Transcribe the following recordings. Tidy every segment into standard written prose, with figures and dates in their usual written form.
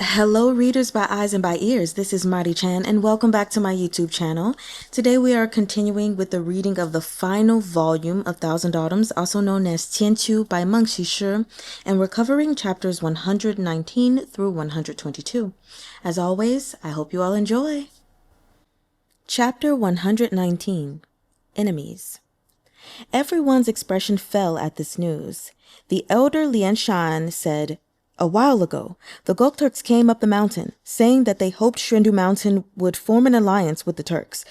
Hello readers by eyes and by ears, this is Marty Chan and welcome back to my YouTube channel. Today we are continuing with the reading of the final volume of Thousand Autumns, also known as Shen Qiao by Meng Xi Shi, and we're covering chapters 119 through 122. As always, I hope you all enjoy. Chapter 119, Enemies. Everyone's expression fell at this news. The elder Lian Shan said, "A while ago, the Gok Turks came up the mountain, saying that they hoped Xuandu Mountain would form an alliance with the Turks.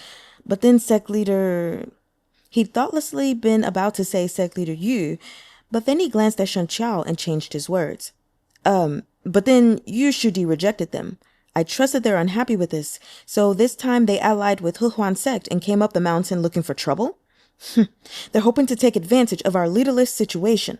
But then sect leader..." He'd thoughtlessly been about to say sect leader Yu, but then he glanced at Shen Qiao and changed his words. But then Yu Shudi rejected them. I trust that they're unhappy with this, so this time they allied with Huhuan sect and came up the mountain looking for trouble? They're hoping to take advantage of our leaderless situation."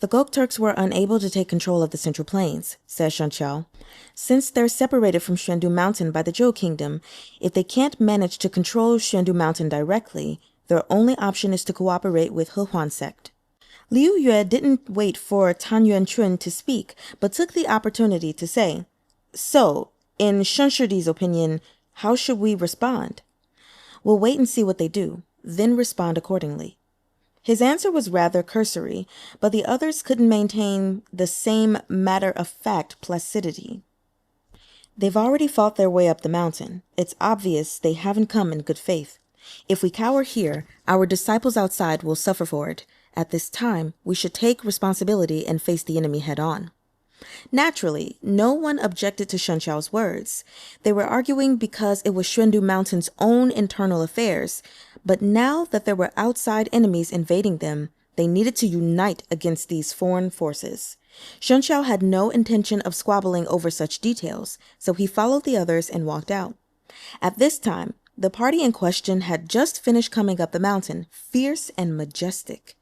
"The Gok Turks were unable to take control of the Central Plains," said Shen Qiao. "Since they're separated from Xuandu Mountain by the Zhou Kingdom, if they can't manage to control Xuandu Mountain directly, their only option is to cooperate with Huhuan sect." Liu Yue didn't wait for Tan Yuanchun to speak, but took the opportunity to say, "So, in Shen Shidi's opinion, how should we respond?" "We'll wait and see what they do, then respond accordingly." His answer was rather cursory, but the others couldn't maintain the same matter-of-fact placidity. "They've already fought their way up the mountain. It's obvious they haven't come in good faith. If we cower here, our disciples outside will suffer for it. At this time, we should take responsibility and face the enemy head-on." Naturally, no one objected to Shen Qiao's words. They were arguing because it was Xuandu Mountain's own internal affairs, but now that there were outside enemies invading them, they needed to unite against these foreign forces. Shen Qiao had no intention of squabbling over such details, so he followed the others and walked out. At this time, the party in question had just finished coming up the mountain, fierce and majestic.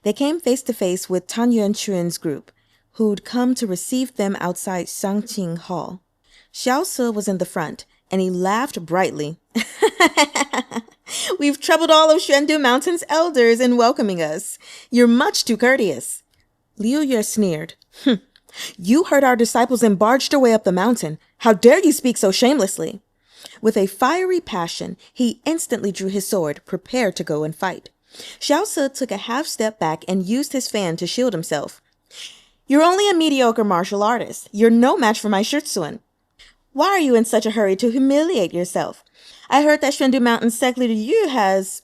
They came face to face with Tan Yuanchun's group, who'd come to receive them outside Shangqing Hall. Xiao Se was in the front, and he laughed brightly. "We've troubled all of Xuandu Mountain's elders in welcoming us. You're much too courteous." Liu Yue sneered. "You heard our disciples and barged your way up the mountain. How dare you speak so shamelessly?" With a fiery passion, he instantly drew his sword, prepared to go and fight. Xiao Se took a half step back and used his fan to shield himself. "You're only a mediocre martial artist. You're no match for my Shitsuan. Why are you in such a hurry to humiliate yourself? I heard that Xuandu Mountain sect leader Yu has,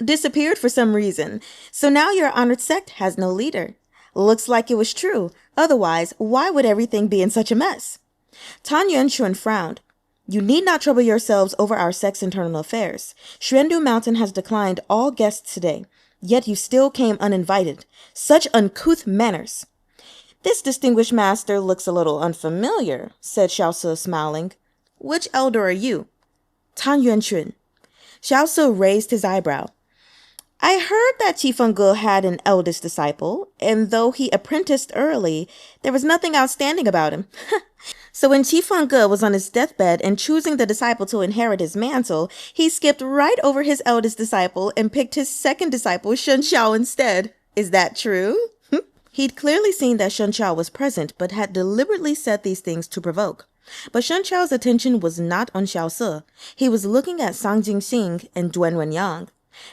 disappeared for some reason. So now your honored sect has no leader. Looks like it was true. Otherwise, why would everything be in such a mess?" Tan Yuanchun frowned. "You need not trouble yourselves over our sect's internal affairs. Xuandu Mountain has declined all guests today, yet you still came uninvited. Such uncouth manners." "This distinguished master looks a little unfamiliar," said Xiao Se, smiling. "Which elder are you?" "Tan Yuanchun." Xiao Se raised his eyebrow. "I heard that Qifeng had an eldest disciple, and though he apprenticed early, there was nothing outstanding about him. So when Qifeng was on his deathbed and choosing the disciple to inherit his mantle, he skipped right over his eldest disciple and picked his second disciple, Shen Qiao, instead. Is that true?" He'd clearly seen that Shen Qiao was present, but had deliberately said these things to provoke. But Shen Qiao's attention was not on Xiao Se. He was looking at Sang Jingxing and Duan Wenyang.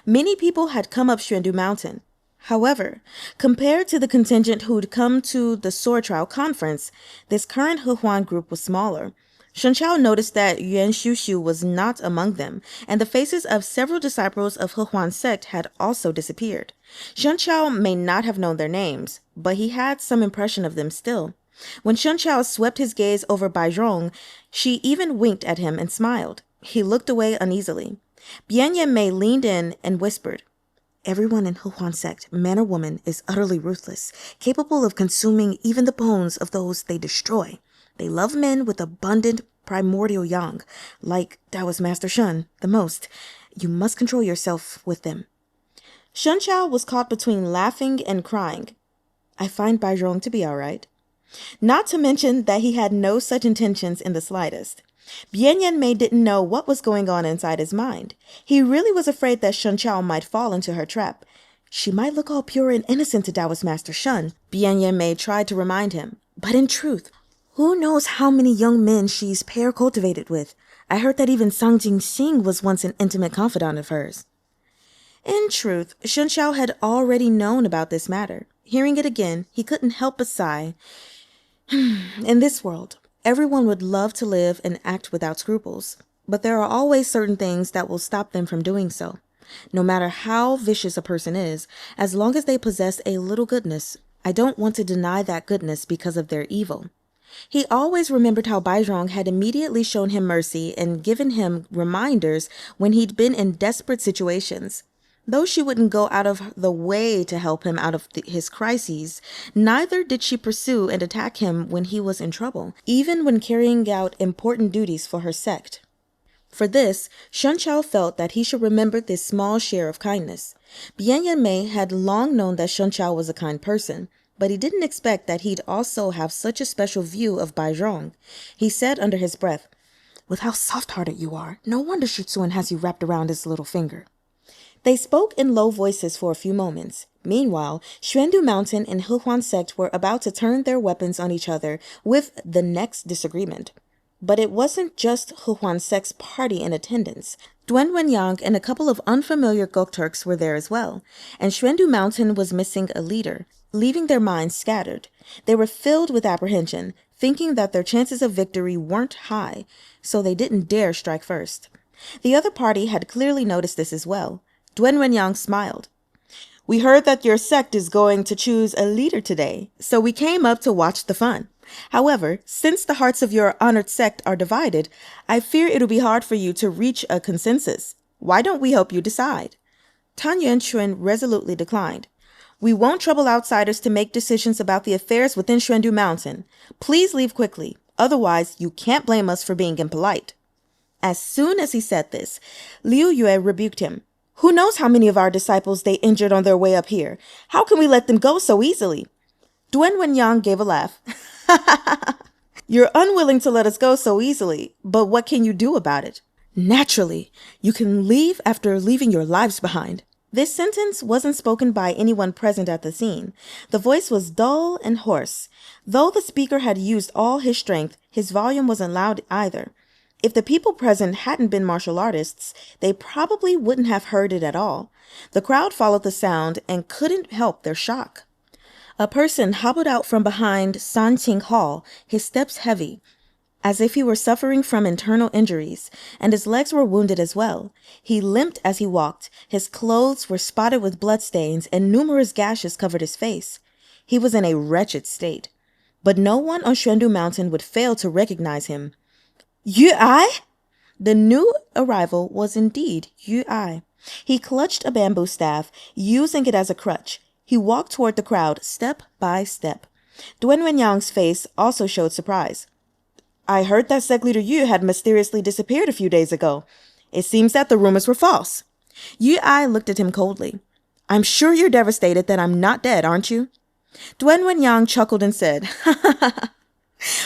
Many people had come up Xuandu Mountain. However, compared to the contingent who'd come to the sword trial conference, this current Huhuan group was smaller. Shen Qiao noticed that Yuan Shushu was not among them, and the faces of several disciples of Huhuan sect had also disappeared. Shen Qiao may not have known their names, but he had some impression of them still. When Shen Qiao swept his gaze over Baizhong, she even winked at him and smiled. He looked away uneasily. Bian Yanmei leaned in and whispered, "Everyone in Huhuan sect, man or woman, is utterly ruthless, capable of consuming even the bones of those they destroy. They love men with abundant primordial yang, like Taoist Master Shen, the most. You must control yourself with them." Shen Qiao was caught between laughing and crying. "I find Baizhong to be all right." Not to mention that he had no such intentions in the slightest. Bian Yanmei didn't know what was going on inside his mind. He really was afraid that Shen Qiao might fall into her trap. She might look all pure and innocent to Taoist Master Shen, Bian Yanmei tried to remind him. But in truth, Who knows how many young men she's pair cultivated with? I heard that even Sang Jingxing was once an intimate confidant of hers. In truth, Shen Qiao had already known about this matter. Hearing it again, he couldn't help but sigh. In this world, everyone would love to live and act without scruples, but there are always certain things that will stop them from doing so. No matter how vicious a person is, as long as they possess a little goodness, I don't want to deny that goodness because of their evil. He always remembered how Baizhong had immediately shown him mercy and given him reminders when he'd been in desperate situations. Though she wouldn't go out of the way to help him out of his crises, neither did she pursue and attack him when he was in trouble, even when carrying out important duties for her sect. For this, Shen Qiao felt that he should remember this small share of kindness. Bian Yanmei had long known that Shen Qiao was a kind person, but he didn't expect that he'd also have such a special view of Baizhong. He said under his breath, "With how soft-hearted you are, no wonder Shi Tzuan has you wrapped around his little finger." They spoke in low voices for a few moments. Meanwhile, Xuandu Mountain and Hehuan sect were about to turn their weapons on each other with the next disagreement. But it wasn't just Hehuan sect's party in attendance. Duen Wenyang and a couple of unfamiliar Gokturks were there as well, and Xuandu Mountain was missing a leader, leaving their minds scattered. They were filled with apprehension, thinking that their chances of victory weren't high, so they didn't dare strike first. The other party had clearly noticed this as well. Duen Wenyang smiled. "We heard that your sect is going to choose a leader today, so we came up to watch the fun. However, since the hearts of your honored sect are divided, I fear it'll be hard for you to reach a consensus. Why don't we help you decide?" Tan Yuanchuan resolutely declined. "We won't trouble outsiders to make decisions about the affairs within Xuandu Mountain. Please leave quickly, otherwise you can't blame us for being impolite." As soon as he said this, Liu Yue rebuked him. "Who knows how many of our disciples they injured on their way up here? How can we let them go so easily?" Duen Wenyang gave a laugh. "You're unwilling to let us go so easily, but what can you do about it?" "Naturally, you can leave after leaving your lives behind." This sentence wasn't spoken by anyone present at the scene. The voice was dull and hoarse. Though the speaker had used all his strength, his volume wasn't loud either. If the people present hadn't been martial artists, they probably wouldn't have heard it at all. The crowd followed the sound and couldn't help their shock. A person hobbled out from behind Sanqing Hall, his steps heavy, as if he were suffering from internal injuries, and his legs were wounded as well. He limped as he walked. His clothes were spotted with bloodstains, and numerous gashes covered his face. He was in a wretched state. But no one on Xuandu Mountain would fail to recognize him. "Yu Ai?" The new arrival was indeed Yu Ai. He clutched a bamboo staff, using it as a crutch. He walked toward the crowd, step by step. Duen Wenyang's face also showed surprise. "I heard that sect leader Yu had mysteriously disappeared a few days ago. It seems that the rumors were false." Yu Ai looked at him coldly. "I'm sure you're devastated that I'm not dead, aren't you?" Duen Wenyang chuckled and said,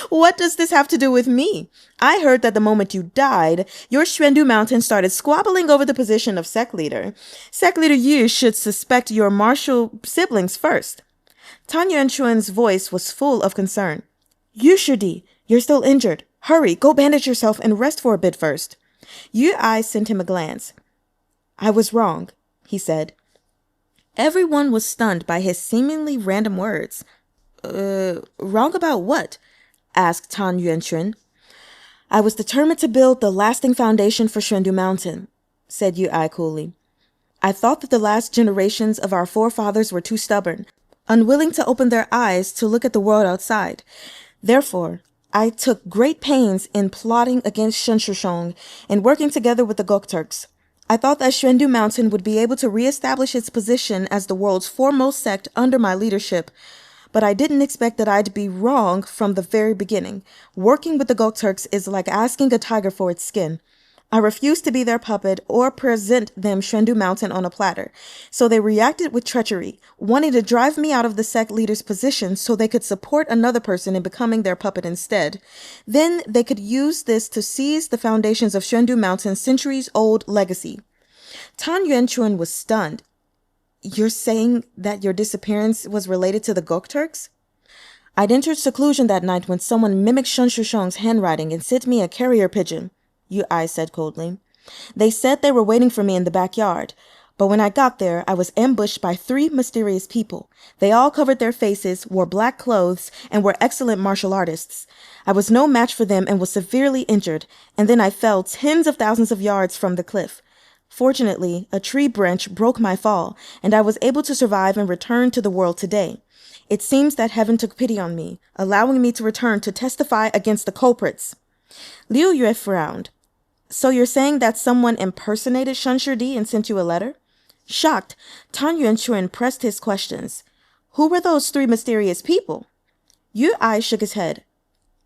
"What does this have to do with me? I heard that the moment you died, your Xuandu Mountain started squabbling over the position of sect leader. Sect leader Yu should suspect your martial siblings first." Tan Yuanchuan's voice was full of concern. "Yu Shudi, you're still injured. Hurry, go bandage yourself and rest for a bit first." Yu Ai sent him a glance. "I was wrong," he said. Everyone was stunned by his seemingly random words. Wrong about what?" asked Tan Yuanchuan. "I was determined to build the lasting foundation for Xuandu Mountain," said Yu Ai coolly. "I thought that the last generations of our forefathers were too stubborn, unwilling to open their eyes to look at the world outside. Therefore, I took great pains in plotting against Shen Shishong and working together with the Gokturks. I thought that Xuandu Mountain would be able to reestablish its position as the world's foremost sect under my leadership. But I didn't expect that I'd be wrong from the very beginning. Working with the Gokturks is like asking a tiger for its skin. I refused to be their puppet or present them Xuandu Mountain on a platter. So they reacted with treachery, wanting to drive me out of the sect leader's position so they could support another person in becoming their puppet instead. Then they could use this to seize the foundations of Xuandu Mountain's centuries-old legacy." Tan Yuanchuan was stunned. "You're saying that your disappearance was related to the Gokturks?" I'd entered seclusion that night when someone mimicked Shen Shushong's handwriting and sent me a carrier pigeon, Yu Ai said coldly. They said they were waiting for me in the backyard, but when I got there, I was ambushed by 3 mysterious people. They all covered their faces, wore black clothes, and were excellent martial artists. I was no match for them and was severely injured, and then I fell tens of thousands of yards from the cliff. Fortunately, a tree branch broke my fall, and I was able to survive and return to the world today. It seems that heaven took pity on me, allowing me to return to testify against the culprits. Liu Yue frowned. So you're saying that someone impersonated Shen Shidi and sent you a letter? Shocked, Tan Yuanchuan pressed his questions. Who were those 3 mysterious people? Yu Ai shook his head.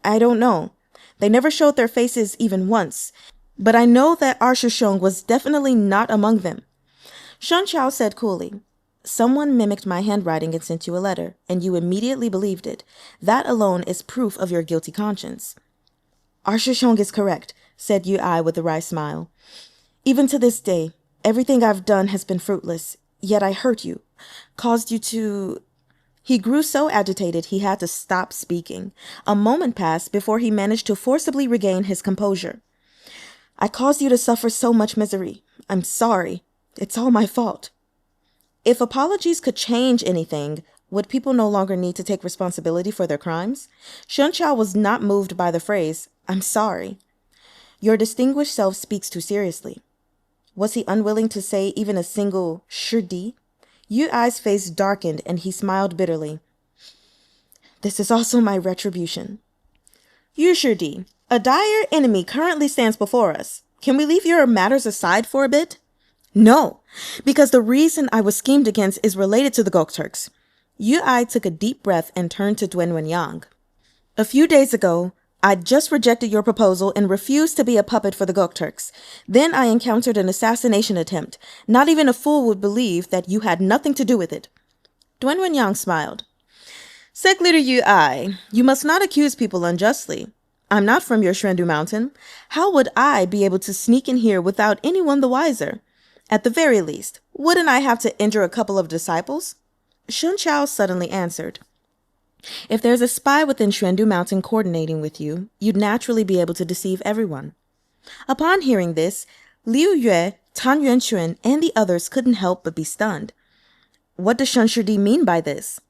I don't know. They never showed their faces even once. But I know that our Shushong was definitely not among them. Shen Qiao said coolly. Someone mimicked my handwriting and sent you a letter, and you immediately believed it. That alone is proof of your guilty conscience. Our Shushong is correct, said Yu Ai with a wry smile. Even to this day, everything I've done has been fruitless, yet I hurt you, caused you to... He grew so agitated he had to stop speaking. A moment passed before he managed to forcibly regain his composure. I caused you to suffer so much misery. I'm sorry. It's all my fault. If apologies could change anything, would people no longer need to take responsibility for their crimes? Shen Qiao was not moved by the phrase, I'm sorry. Your distinguished self speaks too seriously. Was he unwilling to say even a single shidi? Yu Ai's face darkened and he smiled bitterly. This is also my retribution. Yu Shidi, a dire enemy currently stands before us. Can we leave your matters aside for a bit? No, because the reason I was schemed against is related to the Gokturks. Yu Ai took a deep breath and turned to Duen Wenyang. A few days ago, I'd just rejected your proposal and refused to be a puppet for the Gokturks. Then I encountered an assassination attempt. Not even a fool would believe that you had nothing to do with it. Duen Wenyang smiled. Sect Leader Yu Ai, you must not accuse people unjustly. I'm not from your Xuandu mountain. How would I be able to sneak in here without anyone the wiser? At the very least, wouldn't I have to injure a couple of disciples? Shen Qiao suddenly answered. If there's a spy within Xuandu Mountain coordinating with you, you'd naturally be able to deceive everyone. Upon hearing this, Liu Yue, Tan Yuanchuan, and the others couldn't help but be stunned. What does Shen Shidi mean by this?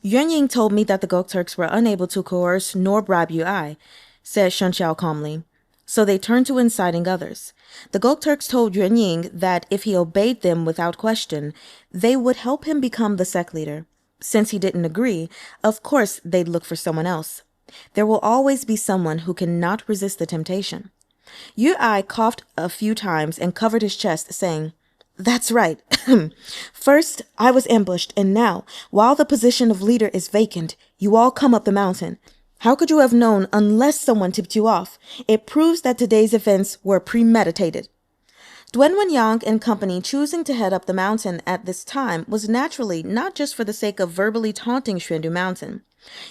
Yuan Ying told me that the Gokturks were unable to coerce nor bribe Yu Ai, said Shen Qiao calmly. So they turned to inciting others. The Gokturks told Yuan Ying that if he obeyed them without question, they would help him become the sect leader. Since he didn't agree, of course they'd look for someone else. There will always be someone who cannot resist the temptation. Yu Ai coughed a few times and covered his chest, saying, That's right. First, I was ambushed, and now, while the position of leader is vacant, you all come up the mountain. How could you have known unless someone tipped you off? It proves that today's events were premeditated. Duen Wenyang and company choosing to head up the mountain at this time was naturally not just for the sake of verbally taunting Xuandu Mountain.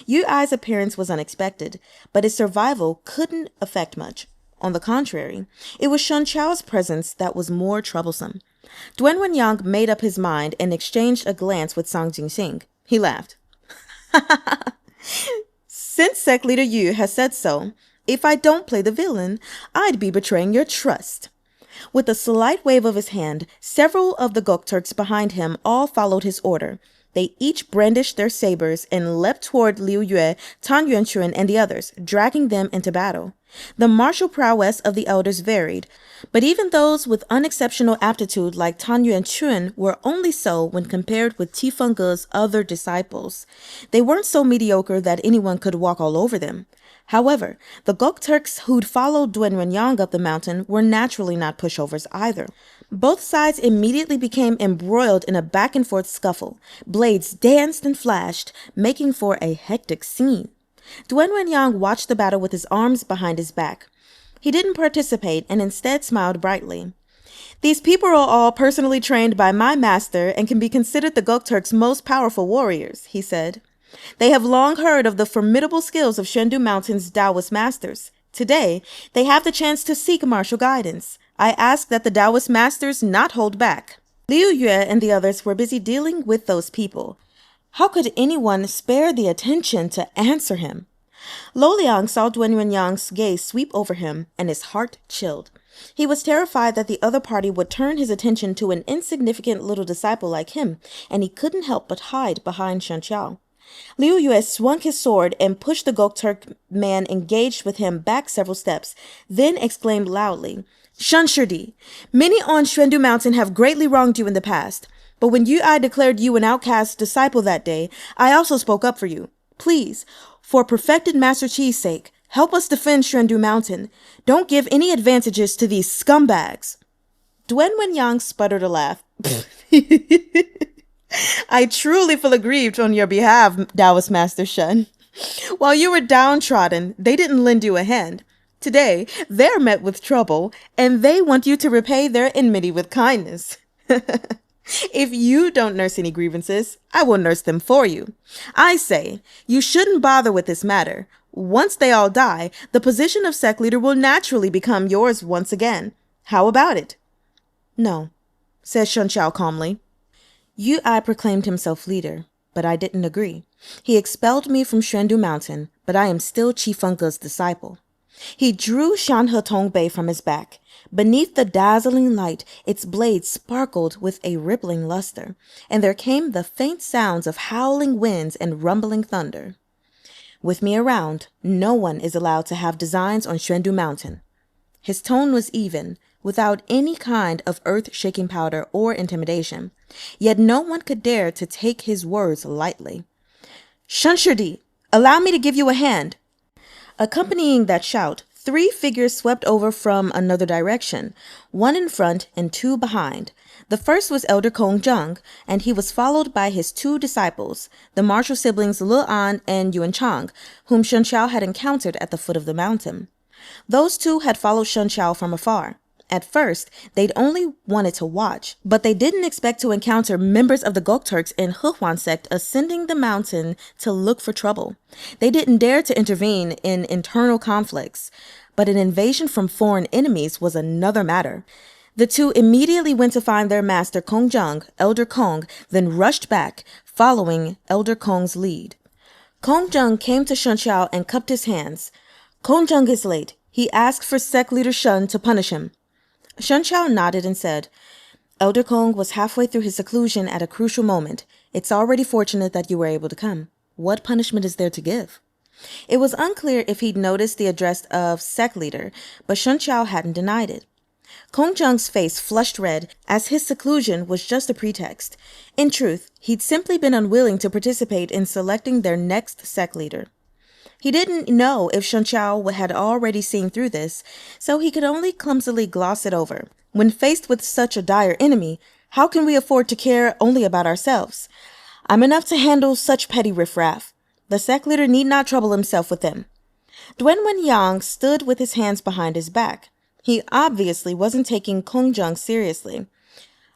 Yu Ai's appearance was unexpected, but his survival couldn't affect much. On the contrary, it was Shen Qiao's presence that was more troublesome. Duen Wenyang made up his mind and exchanged a glance with Sang Jingxing. He laughed. Since sect leader Yu has said so, if I don't play the villain, I'd be betraying your trust. With a slight wave of his hand, several of the Gokturks behind him all followed his order. They each brandished their sabers and leapt toward Liu Yue, Tan Yuanchuan, and the others, dragging them into battle. The martial prowess of the elders varied, but even those with unexceptional aptitude like Tan Yuanchuan were only so when compared with Tifeng Ge's other disciples. They weren't so mediocre that anyone could walk all over them. However, the Gokturks who'd followed Duen Wenyang up the mountain were naturally not pushovers either. Both sides immediately became embroiled in a back-and-forth scuffle. Blades danced and flashed, making for a hectic scene. Duen Wenyang watched the battle with his arms behind his back. He didn't participate and instead smiled brightly. These people are all personally trained by my master and can be considered the Gokturks' most powerful warriors, he said. They have long heard of the formidable skills of Xuandu Mountain's Taoist masters. Today, they have the chance to seek martial guidance. I ask that the Taoist masters not hold back. Liu Yue and the others were busy dealing with those people. How could anyone spare the attention to answer him? Lo Liang saw Duen Yuanyang's gaze sweep over him, and his heart chilled. He was terrified that the other party would turn his attention to an insignificant little disciple like him, and he couldn't help but hide behind Shen Qiao. Liu Yue swung his sword and pushed the Gokturk man engaged with him back several steps, then exclaimed loudly, "Shen Shidi, many on Xuandu Mountain have greatly wronged you in the past, but when I declared you an outcast disciple that day, I also spoke up for you. Please, for perfected Master Qi's sake, help us defend Xuandu Mountain. Don't give any advantages to these scumbags." Duen Yuanyang sputtered a laugh. "I truly feel aggrieved on your behalf, Taoist Master Shen. While you were downtrodden, they didn't lend you a hand. Today, they're met with trouble, and they want you to repay their enmity with kindness. If you don't nurse any grievances, I will nurse them for you. I say, you shouldn't bother with this matter. Once they all die, the position of sect leader will naturally become yours once again. How about it?" "No," said Shen Qiao calmly. Yu Ai proclaimed himself leader, but I didn't agree. He expelled me from Xuandu Mountain, but I am still Qi Fengge's disciple. He drew Shanhe Tongbei from his back. Beneath the dazzling light, its blade sparkled with a rippling luster, and there came the faint sounds of howling winds and rumbling thunder. "With me around, no one is allowed to have designs on Xuandu Mountain." His tone was even, without any kind of earth-shaking powder or intimidation, yet no one could dare to take his words lightly. "Shen Shidi, allow me to give you a hand." Accompanying that shout, 3 figures swept over from another direction, 1 in front and 2 behind. The first was Elder Kong Zheng, and he was followed by his 2 disciples, the martial siblings Le An and Yuan Chang, whom Shen Qiao had encountered at the foot of the mountain. Those 2 had followed Shen Qiao from afar. At first, they'd only wanted to watch, but they didn't expect to encounter members of the Gokturks and Hehuan sect ascending the mountain to look for trouble. They didn't dare to intervene in internal conflicts, but an invasion from foreign enemies was another matter. The 2 immediately went to find their master Kong Zheng, Elder Kong, then rushed back, following Elder Kong's lead. Kong Zheng came to Shen Qiao and cupped his hands. "Kong Zheng is late. He asked for sect leader Shen to punish him." Shen Qiao nodded and said, "Elder Kong was halfway through his seclusion at a crucial moment. It's already fortunate that you were able to come. What punishment is there to give?" It was unclear if he'd noticed the address of sect leader, but Shen Qiao hadn't denied it. Kong Zheng's face flushed red, as his seclusion was just a pretext. In truth, he'd simply been unwilling to participate in selecting their next sect leader. He didn't know if Shen Qiao had already seen through this, so he could only clumsily gloss it over. When faced with such a dire enemy, how can we afford to care only about ourselves? I'm enough to handle such petty riffraff. The sect leader need not trouble himself with them. Duen Yuanyang stood with his hands behind his back. He obviously wasn't taking Kong Zheng seriously.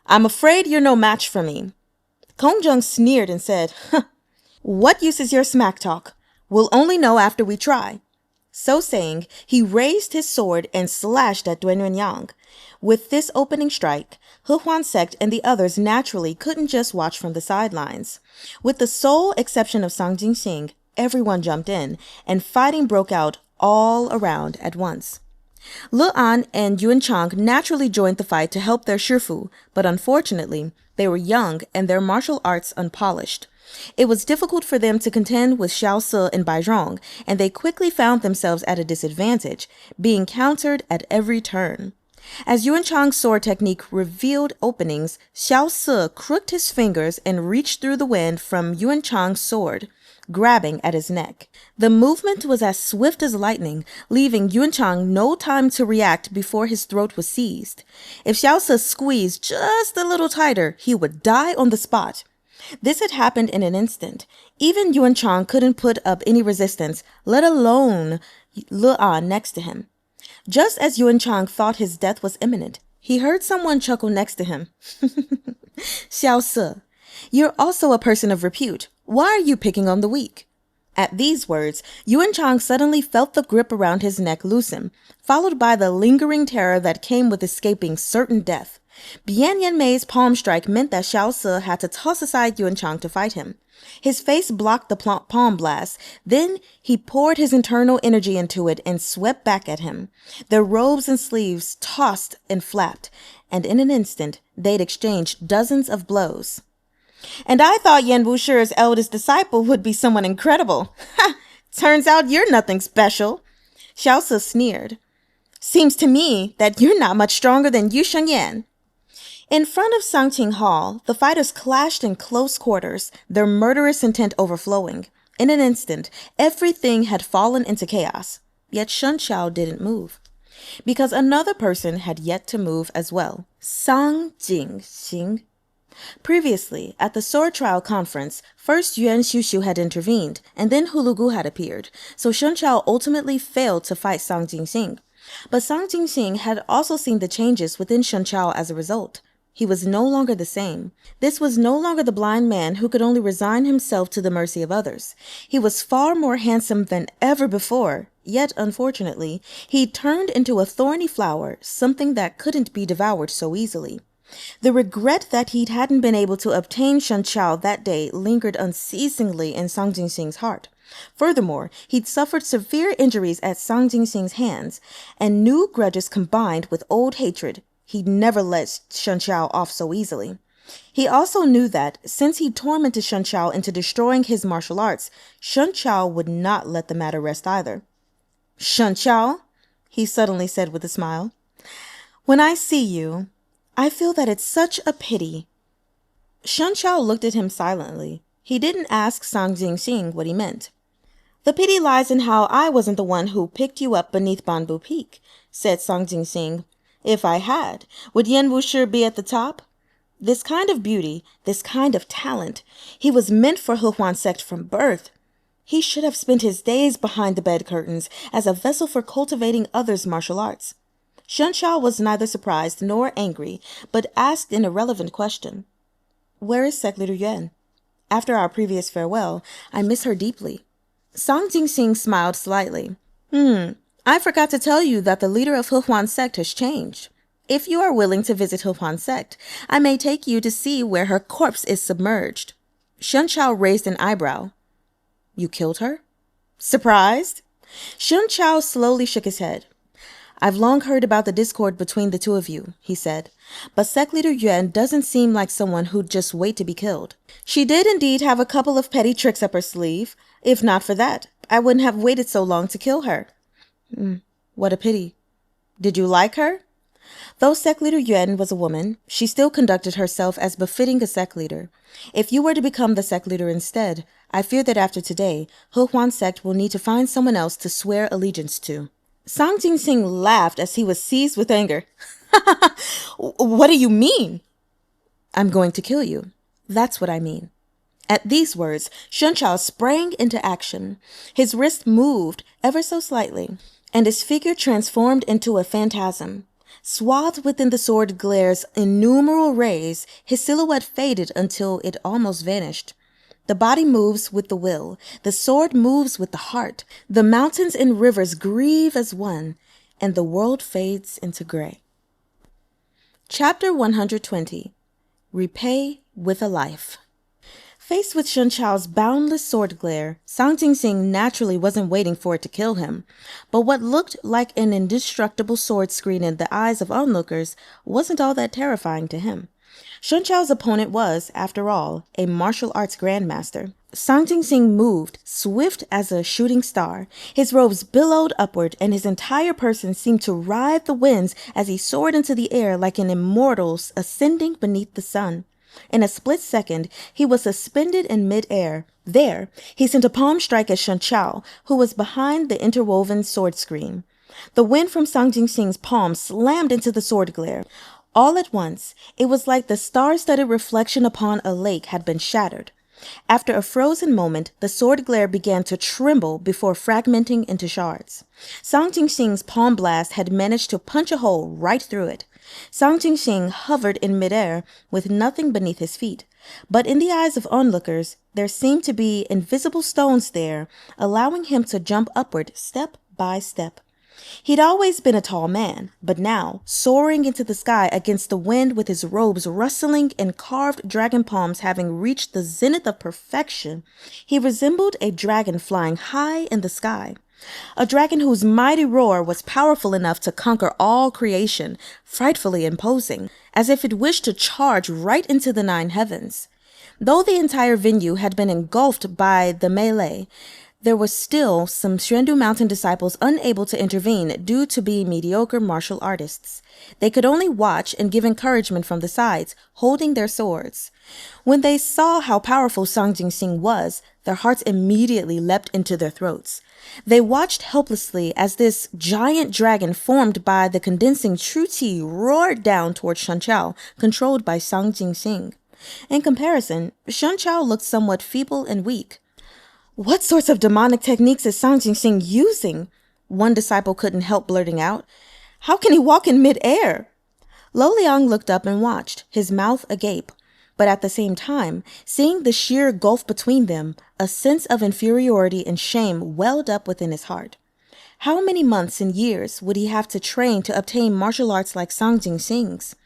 "I'm afraid you're no match for me." Kong Zheng sneered and said, "Huh, what use is your smack talk? We'll only know after we try." So saying, he raised his sword and slashed at Duen Yuanyang. With this opening strike, Hehuan sect and the others naturally couldn't just watch from the sidelines. With the sole exception of Sang Jingxing, everyone jumped in, and fighting broke out all around at once. Le An and Yuan Chang naturally joined the fight to help their shifu, but unfortunately, they were young and their martial arts unpolished. It was difficult for them to contend with Xiao Se and Bai Zhong, and they quickly found themselves at a disadvantage, being countered at every turn. As Yuan Chang's sword technique revealed openings, Xiao Se crooked his fingers and reached through the wind from Yuan Chang's sword, grabbing at his neck. The movement was as swift as lightning, leaving Yuan Chang no time to react before his throat was seized. If Xiao Se squeezed just a little tighter, he would die on the spot. This had happened in an instant. Even Yuan Chang couldn't put up any resistance, let alone Le An next to him. Just as Yuan Chang thought his death was imminent, he heard someone chuckle next to him. "Xiao Se, you're also a person of repute. Why are you picking on the weak?" At these words, Yuan Chang suddenly felt the grip around his neck loosen, followed by the lingering terror that came with escaping certain death. Bian Yanmei's palm strike meant that Xiao Se had to toss aside Yuan Chang to fight him. His face blocked the palm blast. Then he poured his internal energy into it and swept back at him. Their robes and sleeves tossed and flapped, and in an instant they'd exchanged dozens of blows. "And I thought Yan Wushi's eldest disciple would be someone incredible. Ha! Turns out you're nothing special." Xiao Se sneered. "Seems to me that you're not much stronger than Yu Shengyan." In front of Sangqing Hall, the fighters clashed in close quarters, their murderous intent overflowing. In an instant, everything had fallen into chaos. Yet Shen Qiao didn't move. Because another person had yet to move as well. Sangqing. Previously, at the sword trial conference, first Yuan Xiushu had intervened, and then Hulugu had appeared, so Shen Qiao ultimately failed to fight Sang Jingxing. But Sang Jingxing had also seen the changes within Shen Qiao as a result. He was no longer the same. This was no longer the blind man who could only resign himself to the mercy of others. He was far more handsome than ever before, yet, unfortunately, he turned into a thorny flower, something that couldn't be devoured so easily. The regret that he hadn't been able to obtain Shen Qiao that day lingered unceasingly in Sang Jingxing's heart. Furthermore, he'd suffered severe injuries at Sang Jingxing's hands, and new grudges combined with old hatred. He'd never let Shen Qiao off so easily. He also knew that, since he'd tormented Shen Qiao into destroying his martial arts, Shen Qiao would not let the matter rest either. "Shen Qiao," he suddenly said with a smile, "when I see you, I feel that it's such a pity." Shen Qiao looked at him silently. He didn't ask Sang Jingxing what he meant. "The pity lies in how I wasn't the one who picked you up beneath Banbu Peak," said Sang Jingxing. "If I had, would Yan Wushi be at the top? This kind of beauty, this kind of talent, he was meant for Hehuan sect from birth. He should have spent his days behind the bed curtains as a vessel for cultivating others' martial arts." Shen Qiao was neither surprised nor angry, but asked an irrelevant question. "Where is Sect Leader Yuan? After our previous farewell, I miss her deeply." Sang Jingxing smiled slightly. I forgot to tell you that the leader of Hehuan sect has changed. If you are willing to visit Hehuan sect, I may take you to see where her corpse is submerged." Shen Qiao raised an eyebrow. "You killed her?" Surprised? Shen Qiao slowly shook his head. "I've long heard about the discord between the two of you," he said, "but Sect Leader Yuan doesn't seem like someone who'd just wait to be killed. She did indeed have a couple of petty tricks up her sleeve. If not for that, I wouldn't have waited so long to kill her." What a pity. "Did you like her?" Though Sect Leader Yuan was a woman, she still conducted herself as befitting a sect leader. If you were to become the sect leader instead, I fear that after today, Hehuan sect will need to find someone else to swear allegiance to. Sang Jingxing laughed as he was seized with anger. "What do you mean?" "I'm going to kill you. That's what I mean." At these words, Shen Qiao sprang into action. His wrist moved ever so slightly, and his figure transformed into a phantasm. Swathed within the sword glare's innumerable rays, his silhouette faded until it almost vanished. The body moves with the will. The sword moves with the heart. The mountains and rivers grieve as one, and the world fades into gray. Chapter 120. Repay with a Life. Faced with Shen Qiao's boundless sword glare, Sang Jingxing naturally wasn't waiting for it to kill him. But what looked like an indestructible sword screen in the eyes of onlookers wasn't all that terrifying to him. Shen Qiao's opponent was, after all, a martial arts grandmaster. Sang Jingxing moved, swift as a shooting star. His robes billowed upward, and his entire person seemed to ride the winds as he soared into the air like an immortal ascending beneath the sun. In a split second, he was suspended in mid-air. There, he sent a palm strike at Shen Qiao, who was behind the interwoven sword screen. The wind from Sang Jingxing's palm slammed into the sword glare. All at once, it was like the star-studded reflection upon a lake had been shattered. After a frozen moment, the sword glare began to tremble before fragmenting into shards. Sang Jingxing's palm blast had managed to punch a hole right through it. Sang Jingxing hovered in midair with nothing beneath his feet. But in the eyes of onlookers, there seemed to be invisible stones there, allowing him to jump upward step by step. He'd always been a tall man, but now, soaring into the sky against the wind with his robes rustling and carved dragon palms having reached the zenith of perfection, he resembled a dragon flying high in the sky. A dragon whose mighty roar was powerful enough to conquer all creation, frightfully imposing, as if it wished to charge right into the nine heavens. Though the entire venue had been engulfed by the melee, there were still some Xuandu Mountain disciples unable to intervene due to being mediocre martial artists. They could only watch and give encouragement from the sides, holding their swords. When they saw how powerful Song Jingsing was, their hearts immediately leapt into their throats. They watched helplessly as this giant dragon formed by the condensing true tea roared down towards Shen Qiao, controlled by Song Jingsing. In comparison, Shen Qiao looked somewhat feeble and weak. "What sorts of demonic techniques is Song Jingsing using?" one disciple couldn't help blurting out. "How can he walk in mid-air?" Lo Liang looked up and watched, his mouth agape. But at the same time, seeing the sheer gulf between them, a sense of inferiority and shame welled up within his heart. How many months and years would he have to train to obtain martial arts like Song Jingsing's?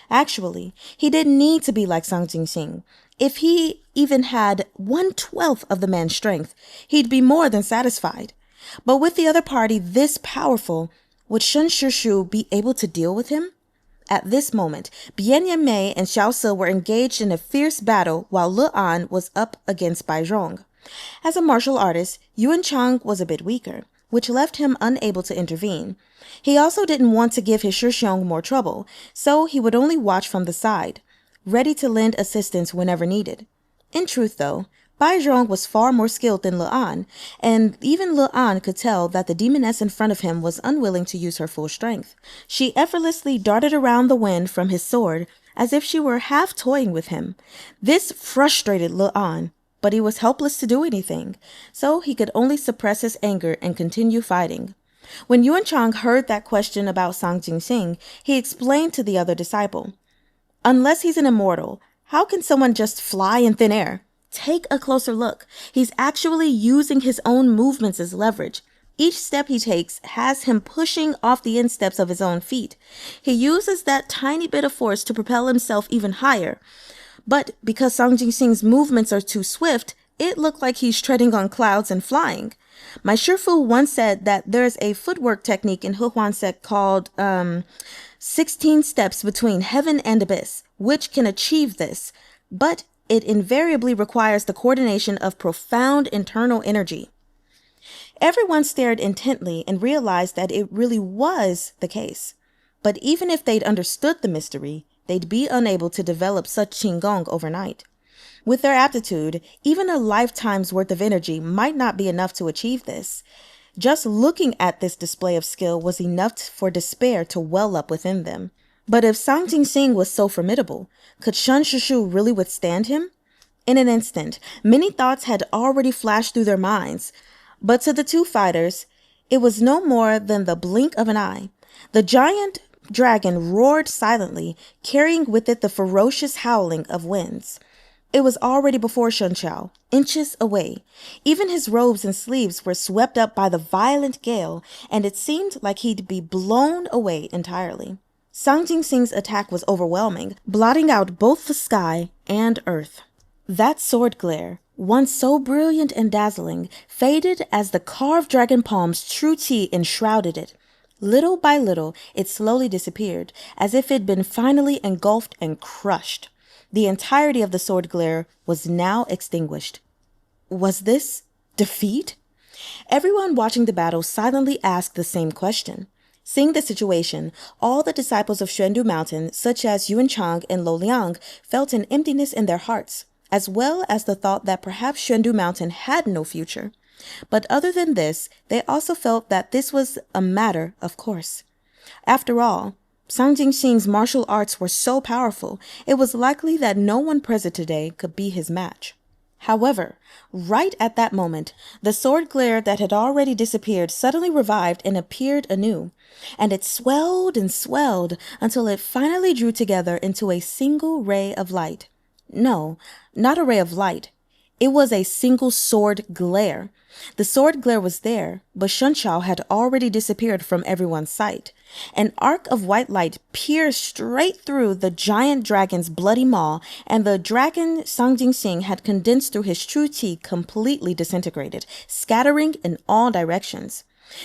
Actually, he didn't need to be like Song Jingsing. If he even had 1/12 of the man's strength, he'd be more than satisfied. But with the other party this powerful, would Shen Qiao be able to deal with him? At this moment, Bian Yanmei and Xiao Se were engaged in a fierce battle while Le An was up against Bai Zhong. As a martial artist, Yuan Chang was a bit weaker, which left him unable to intervene. He also didn't want to give his Shixiong more trouble, so he would only watch from the side, ready to lend assistance whenever needed. In truth, though, Bai Zhong was far more skilled than Le An, and even Le An could tell that the demoness in front of him was unwilling to use her full strength. She effortlessly darted around the wind from his sword, as if she were half toying with him. This frustrated Le An, but he was helpless to do anything, so he could only suppress his anger and continue fighting. When Yuan Chang heard that question about Song Jingsing, he explained to the other disciple, "Unless he's an immortal, how can someone just fly in thin air? Take a closer look. He's actually using his own movements as leverage. Each step he takes has him pushing off the insteps of his own feet. He uses that tiny bit of force to propel himself even higher. But because Song Jingsing's movements are too swift, it looked like he's treading on clouds and flying. My Shifu once said that there's a footwork technique in Hehuan sect called 16 steps between heaven and abyss, which can achieve this, but it invariably requires the coordination of profound internal energy." Everyone stared intently and realized that it really was the case. But even if they'd understood the mystery, they'd be unable to develop such Qigong overnight. With their aptitude, even a lifetime's worth of energy might not be enough to achieve this. Just looking at this display of skill was enough for despair to well up within them. But if Song Jingsing was so formidable, could Shen Qiao really withstand him? In an instant, many thoughts had already flashed through their minds, but to the two fighters, it was no more than the blink of an eye. The giant dragon roared silently, carrying with it the ferocious howling of winds. It was already before Shen Qiao, inches away. Even his robes and sleeves were swept up by the violent gale, and it seemed like he'd be blown away entirely. Song Jingsing's attack was overwhelming, blotting out both the sky and earth. That sword glare, once so brilliant and dazzling, faded as the carved dragon palm's true tea enshrouded it. Little by little, it slowly disappeared, as if it had been finally engulfed and crushed. The entirety of the sword glare was now extinguished. Was this defeat? Everyone watching the battle silently asked the same question. Seeing the situation, all the disciples of Xuandu Mountain, such as Yuan Chang and Lo Liang, felt an emptiness in their hearts, as well as the thought that perhaps Xuandu Mountain had no future. But other than this, they also felt that this was a matter of course. After all, Song Jingsing's martial arts were so powerful, it was likely that no one present today could be his match. However, right at that moment, the sword glare that had already disappeared suddenly revived and appeared anew, and it swelled and swelled until it finally drew together into a single ray of light. No, not a ray of light. It was a single sword glare. The sword glare was there, but Shen Qiao had already disappeared from everyone's sight. An arc of white light pierced straight through the giant dragon's bloody maw, and the dragon Sang Jingxing had condensed through his true qi completely disintegrated, scattering in all directions.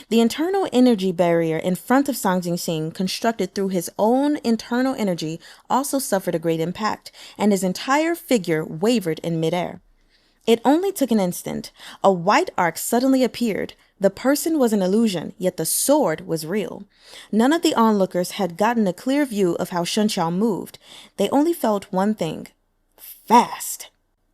The internal energy barrier in front of Sang Jingxing, constructed through his own internal energy, also suffered a great impact, and his entire figure wavered in midair. It only took an instant. A white arc suddenly appeared. The person was an illusion, yet the sword was real. None of the onlookers had gotten a clear view of how Shen Qiao moved. They only felt one thing: fast.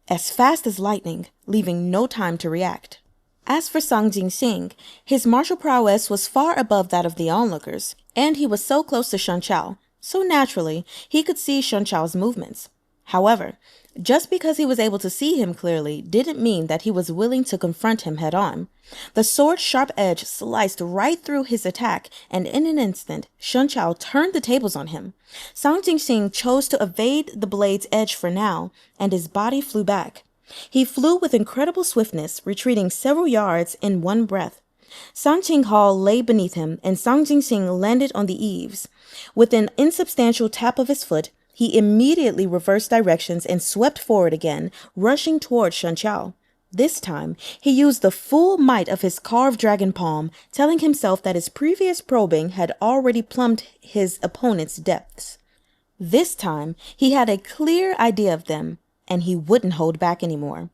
As fast as lightning, leaving no time to react. As for Sang Jingxing, his martial prowess was far above that of the onlookers, and he was so close to Shen Qiao, so naturally he could see Shen Qiao's movements. However, just because he was able to see him clearly didn't mean that he was willing to confront him head on. The sword's sharp edge sliced right through his attack, and in an instant, Shen Qiao turned the tables on him. Sang Jingxing chose to evade the blade's edge for now, and his body flew back. He flew with incredible swiftness, retreating several yards in one breath. San Qinghao lay beneath him, and Sang Jingxing landed on the eaves. With an insubstantial tap of his foot, he immediately reversed directions and swept forward again, rushing toward Shen Qiao. This time, he used the full might of his carved dragon palm, telling himself that his previous probing had already plumbed his opponent's depths. This time, he had a clear idea of them, and he wouldn't hold back anymore.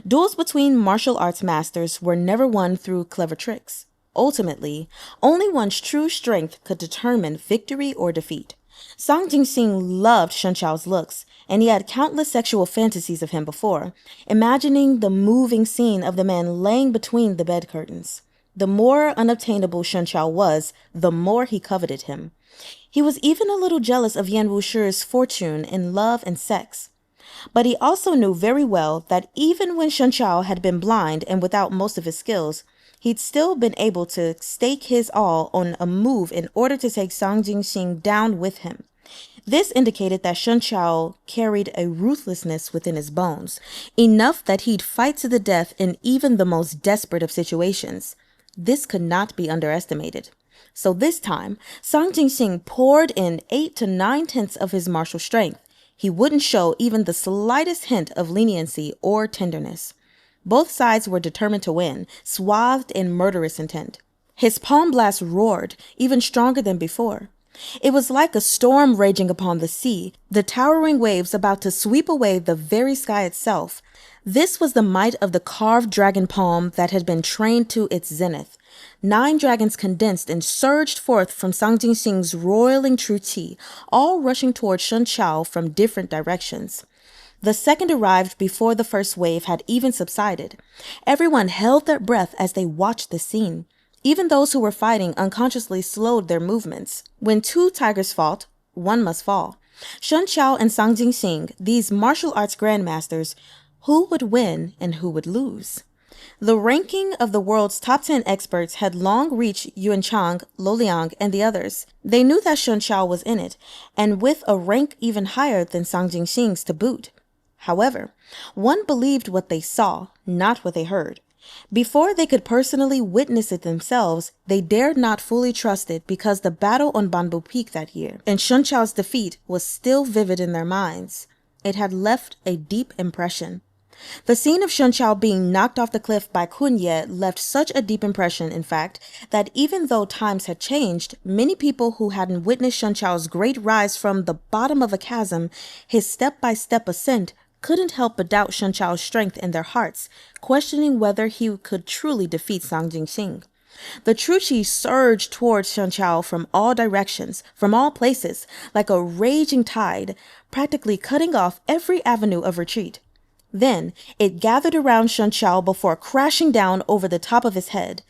Duels between martial arts masters were never won through clever tricks. Ultimately, only one's true strength could determine victory or defeat. Sang Jingxing loved Shen Qiao's looks, and he had countless sexual fantasies of him before, imagining the moving scene of the man laying between the bed curtains. The more unobtainable Shen Qiao was, the more he coveted him. He was even a little jealous of Yan Wushi's fortune in love and sex. But he also knew very well that even when Shen Qiao had been blind and without most of his skills, he'd still been able to stake his all on a move in order to take Sang Jingxing down with him. This indicated that Shen Qiao carried a ruthlessness within his bones, enough that he'd fight to the death in even the most desperate of situations. This could not be underestimated. So this time, Sang Jingxing poured in 8 to 9/10 of his martial strength. He wouldn't show even the slightest hint of leniency or tenderness. Both sides were determined to win, swathed in murderous intent. His palm blast roared, even stronger than before. It was like a storm raging upon the sea, the towering waves about to sweep away the very sky itself. This was the might of the carved dragon palm that had been trained to its zenith. 9 dragons condensed and surged forth from Sang Jingxing's roiling true qi, all rushing toward Shen Qiao from different directions. The second arrived before the first wave had even subsided. Everyone held their breath as they watched the scene. Even those who were fighting unconsciously slowed their movements. When 2 tigers fought, one must fall. Shen Qiao and Sang Jingxing, these martial arts grandmasters, who would win and who would lose? The ranking of the world's top 10 experts had long reached Yuan Chang, Lo Liang, and the others. They knew that Shen Qiao was in it, and with a rank even higher than Sang Jingxing's to boot. However, one believed what they saw, not what they heard. Before they could personally witness it themselves, they dared not fully trust it because the battle on Banbu Peak that year and Shen Qiao's defeat was still vivid in their minds. It had left a deep impression. The scene of Shen Qiao being knocked off the cliff by Kunye left such a deep impression, in fact, that even though times had changed, many people who hadn't witnessed Shen Qiao's great rise from the bottom of a chasm, his step-by-step ascent, couldn't help but doubt Shen Qiao's strength in their hearts, questioning whether he could truly defeat Sang Jingxing. The true qi surged towards Shen Qiao from all directions, from all places, like a raging tide, practically cutting off every avenue of retreat. Then it gathered around Shen Qiao before crashing down over the top of his head.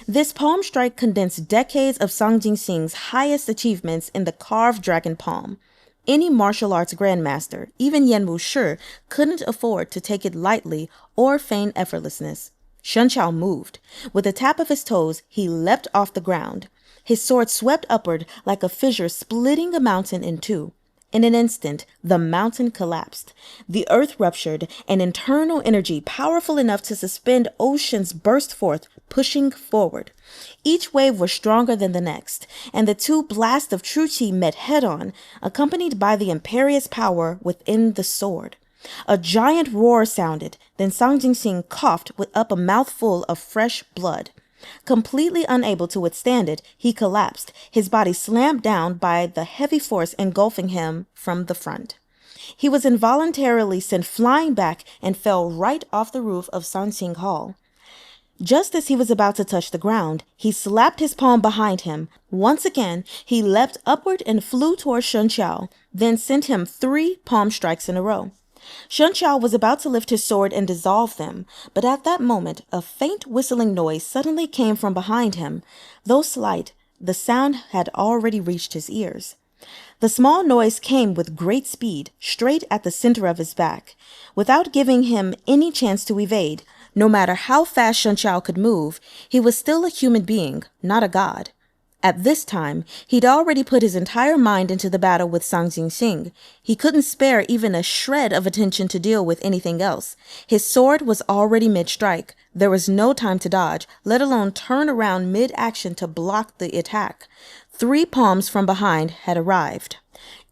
This palm strike condensed decades of Sang Jingxing's highest achievements in the carved dragon palm. Any martial arts grandmaster, even Yan Wushi, couldn't afford to take it lightly or feign effortlessness. Shen Qiao moved. With a tap of his toes, he leapt off the ground. His sword swept upward like a fissure splitting a mountain in two. In an instant, the mountain collapsed. The earth ruptured, and internal energy powerful enough to suspend oceans burst forth, pushing forward. Each wave was stronger than the next, and the two blasts of true chi met head-on, accompanied by the imperious power within the sword. A giant roar sounded, then Sang Jinxing coughed up a mouthful of fresh blood. Completely unable to withstand it, he collapsed, his body slammed down by the heavy force engulfing him from the front. He was involuntarily sent flying back and fell right off the roof of Sanxing Hall. Just as he was about to touch the ground, he slapped his palm behind him. Once again, he leapt upward and flew toward Shen Qiao, then sent him 3 palm strikes in a row. Shen Qiao was about to lift his sword and dissolve them, but at that moment, a faint whistling noise suddenly came from behind him. Though slight, the sound had already reached his ears. The small noise came with great speed, straight at the center of his back. Without giving him any chance to evade, no matter how fast Shen Qiao could move, he was still a human being, not a god. At this time, he'd already put his entire mind into the battle with Sang Jinxing. He couldn't spare even a shred of attention to deal with anything else. His sword was already mid-strike. There was no time to dodge, let alone turn around mid-action to block the attack. 3 palms from behind had arrived.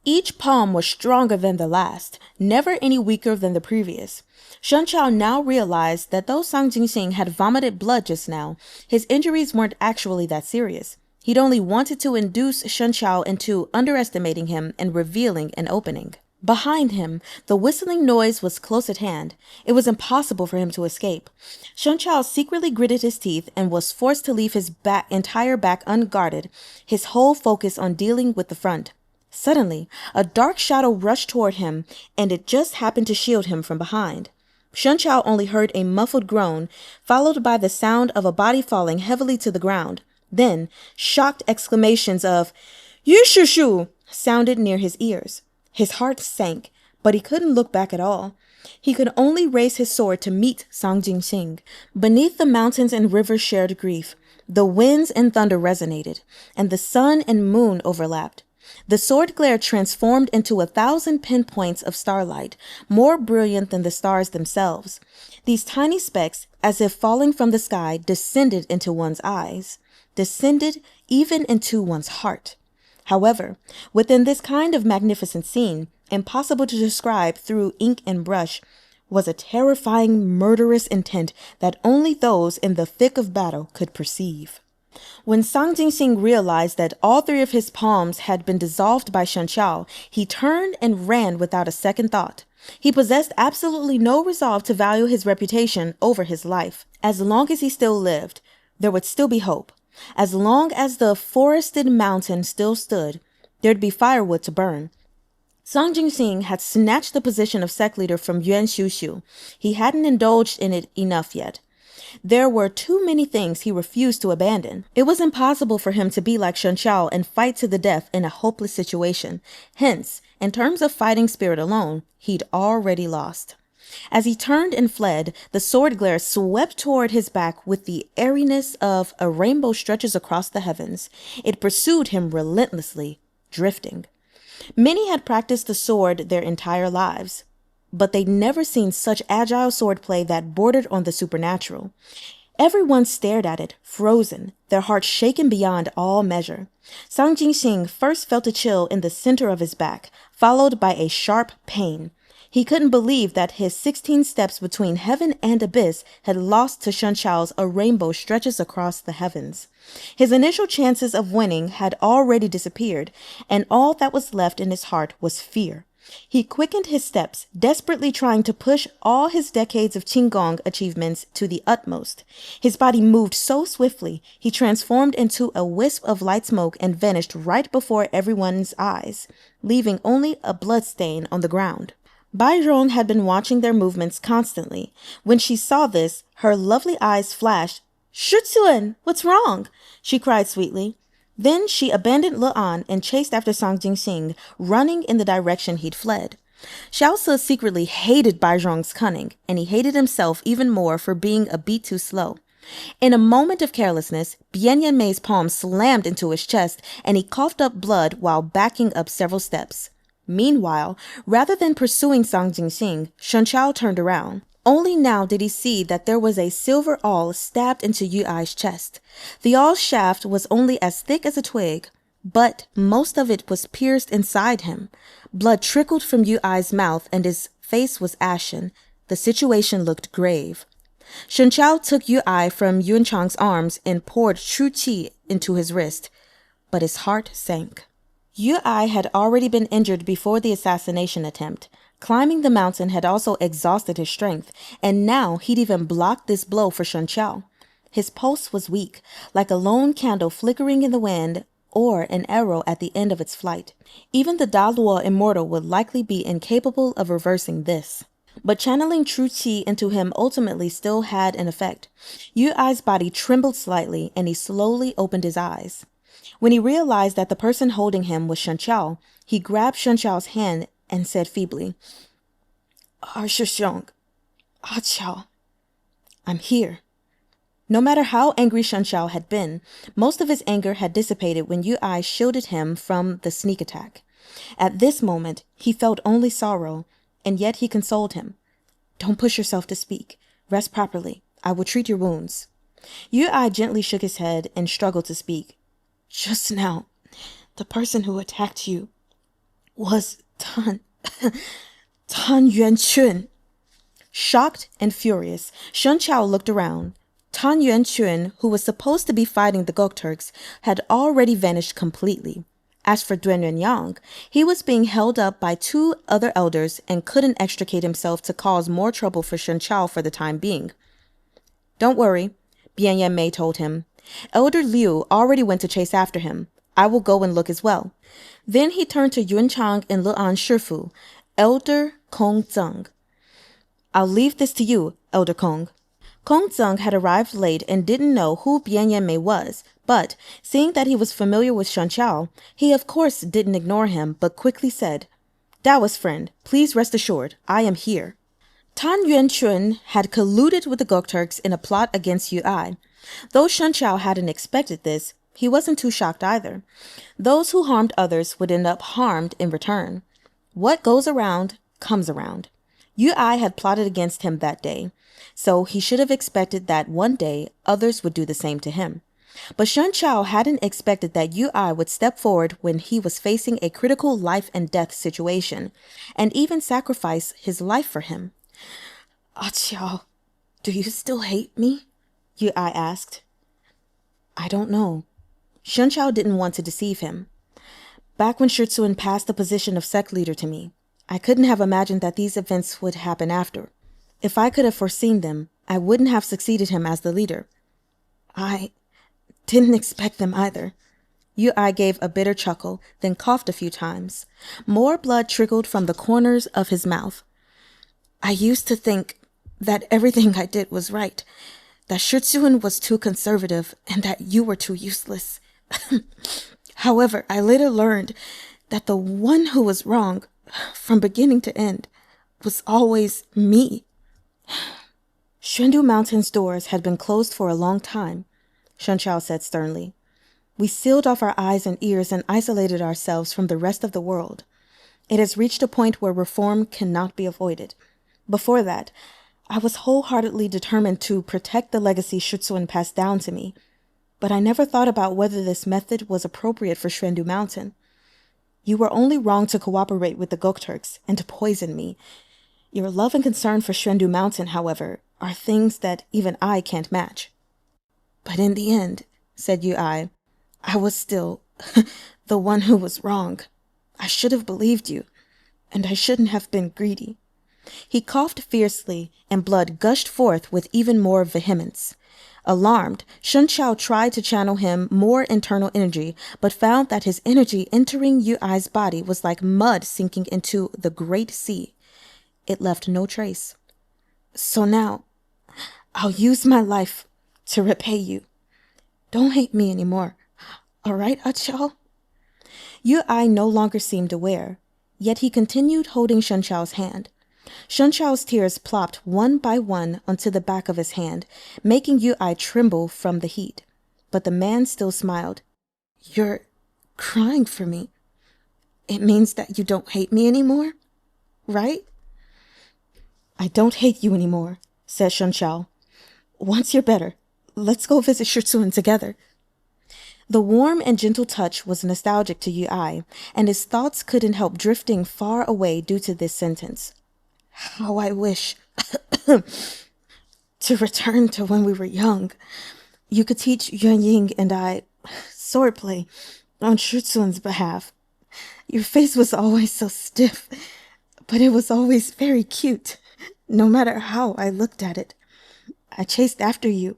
Each palm was stronger than the last, never any weaker than the previous. Shen Qiao now realized that though Sang Jinxing had vomited blood just now, his injuries weren't actually that serious. He'd only wanted to induce Shen Qiao into underestimating him and revealing an opening. Behind him, the whistling noise was close at hand. It was impossible for him to escape. Shen Qiao secretly gritted his teeth and was forced to leave his entire back unguarded, his whole focus on dealing with the front. Suddenly, a dark shadow rushed toward him, and it just happened to shield him from behind. Shen Qiao only heard a muffled groan, followed by the sound of a body falling heavily to the ground. Then, shocked exclamations of "Yushushu" sounded near his ears. His heart sank, but he couldn't look back at all. He could only raise his sword to meet Sang Jinxing. Beneath the mountains and rivers shared grief. The winds and thunder resonated, and the sun and moon overlapped. The sword glare transformed into 1,000 pinpoints of starlight, more brilliant than the stars themselves. These tiny specks, as if falling from the sky, descended into one's eyes. Descended even into one's heart. However, within this kind of magnificent scene, impossible to describe through ink and brush, was a terrifying, murderous intent that only those in the thick of battle could perceive. When Sang Jinxing realized that all 3 of his palms had been dissolved by Shen Qiao, he turned and ran without a second thought. He possessed absolutely no resolve to value his reputation over his life. As long as he still lived, there would still be hope. As long as the forested mountain still stood, there'd be firewood to burn. Sang Jinxing had snatched the position of sect leader from Yuan Xiushu. He hadn't indulged in it enough yet. There were too many things he refused to abandon. It was impossible for him to be like Shen Qiao and fight to the death in a hopeless situation. Hence, in terms of fighting spirit alone, he'd already lost. As he turned and fled, the sword glare swept toward his back with the airiness of a rainbow stretches across the heavens. It pursued him relentlessly, drifting. Many had practiced the sword their entire lives, but they'd never seen such agile swordplay that bordered on the supernatural. Everyone stared at it, frozen, their hearts shaken beyond all measure. Sang Jinxing first felt a chill in the center of his back, followed by a sharp pain. He couldn't believe that his 16 steps between heaven and abyss had lost to Shen Qiao's a rainbow stretches across the heavens. His initial chances of winning had already disappeared, and all that was left in his heart was fear. He quickened his steps, desperately trying to push all his decades of Qigong achievements to the utmost. His body moved so swiftly, he transformed into a wisp of light smoke and vanished right before everyone's eyes, leaving only a bloodstain on the ground. Bai Rong had been watching their movements constantly. When she saw this, her lovely eyes flashed. "Shutsuan, what's wrong?" she cried sweetly. Then she abandoned Le-An and chased after Sang Jinxing, running in the direction he'd fled. Xiao Se secretly hated Bai Rong's cunning, and he hated himself even more for being a beat too slow. In a moment of carelessness, Bian Yanmei's palm slammed into his chest, and he coughed up blood while backing up several steps. Meanwhile, rather than pursuing Sang Jingxing, Shen Qiao turned around. Only now did he see that there was a silver awl stabbed into Yu Ai's chest. The awl's shaft was only as thick as a twig, but most of it was pierced inside him. Blood trickled from Yu Ai's mouth and his face was ashen. The situation looked grave. Shen Qiao took Yu Ai from Yuan Chang's arms and poured true qi into his wrist, but his heart sank. Yu Ai had already been injured before the assassination attempt. Climbing the mountain had also exhausted his strength, and now he'd even blocked this blow for Shen Qiao. His pulse was weak, like a lone candle flickering in the wind or an arrow at the end of its flight. Even the Daluo immortal would likely be incapable of reversing this. But channeling true qi into him ultimately still had an effect. Yu Ai's body trembled slightly, and he slowly opened his eyes. When he realized that the person holding him was Shen Qiao, he grabbed Shen Qiao's hand and said feebly, "Arshishong, Qiao, I'm here." No matter how angry Shen Qiao had been, most of his anger had dissipated when Yu Ai shielded him from the sneak attack. At this moment, he felt only sorrow, and yet he consoled him. "Don't push yourself to speak. Rest properly. I will treat your wounds." Yu Ai gently shook his head and struggled to speak. "Just now, the person who attacked you was Tan Yuanqun." Shocked and furious, Shen Qiao looked around. Tan Yuanqun, who was supposed to be fighting the Gokturks, had already vanished completely. As for Duan Yuanyang, he was being held up by two other elders and couldn't extricate himself to cause more trouble for Shen Qiao for the time being. "Don't worry," Bian Yan Mei told him. "Elder Liu already went to chase after him. I will go and look as well." Then he turned to Yun Chang and Le'an Shifu, Elder Kong Zeng. "I'll leave this to you, Elder Kong." Kong Zeng had arrived late and didn't know who Bian Yan Mei was, but seeing that he was familiar with Shen Qiao, he of course didn't ignore him, but quickly said, "Taoist friend, please rest assured, I am here." Tan Yuanqun had colluded with the Gokturks in a plot against Yu Ai. Though Shen Qiao hadn't expected this, he wasn't too shocked either. Those who harmed others would end up harmed in return. What goes around comes around. Yu Ai had plotted against him that day, so he should have expected that one day others would do the same to him. But Shen Qiao hadn't expected that Yu Ai would step forward when he was facing a critical life and death situation, and even sacrifice his life for him. "Qiao, do you still hate me?" Yu Ai asked. "I don't know." Shen Qiao didn't want to deceive him. "Back when Shi Tzuan passed the position of sect leader to me, I couldn't have imagined that these events would happen after. If I could have foreseen them, I wouldn't have succeeded him as the leader. I didn't expect them either." Yu Ai gave a bitter chuckle, then coughed a few times. More blood trickled from the corners of his mouth. "I used to think that everything I did was right, that Shi Tzuan was too conservative, and that you were too useless. However, I later learned that the one who was wrong, from beginning to end, was always me." "Xuandu Mountain's doors had been closed for a long time," Shen Qiao said sternly. "We sealed off our eyes and ears and isolated ourselves from the rest of the world. It has reached a point where reform cannot be avoided. Before that, I was wholeheartedly determined to protect the legacy Shi Tzuan passed down to me, but I never thought about whether this method was appropriate for Xuandu Mountain. You were only wrong to cooperate with the Gokturks and to poison me. Your love and concern for Xuandu Mountain, however, are things that even I can't match." "But in the end," said Yu Ai, "I was still the one who was wrong. I should have believed you, and I shouldn't have been greedy." He coughed fiercely, and blood gushed forth with even more vehemence. Alarmed, Shen Qiao tried to channel him more internal energy, but found that his energy entering Yu Ai's body was like mud sinking into the great sea. It left no trace. "So now, I'll use my life to repay you. Don't hate me anymore. All right, Qiao?" Yu Ai no longer seemed aware, yet he continued holding Shen Qiao's hand. Shen Qiao's tears plopped one by one onto the back of his hand, making Yu Ai tremble from the heat. But the man still smiled. "You're crying for me. It means that you don't hate me anymore, right? I don't hate you anymore, said Shen Qiao. Once you're better, let's go visit Shitsun together. The warm and gentle touch was nostalgic to Yu, and his thoughts couldn't help drifting far away due to this sentence. How I wish to return to when we were young. You could teach Yuan Ying and I swordplay on Shitsun's behalf. Your face was always so stiff, but it was always very cute, no matter how I looked at it. I chased after you,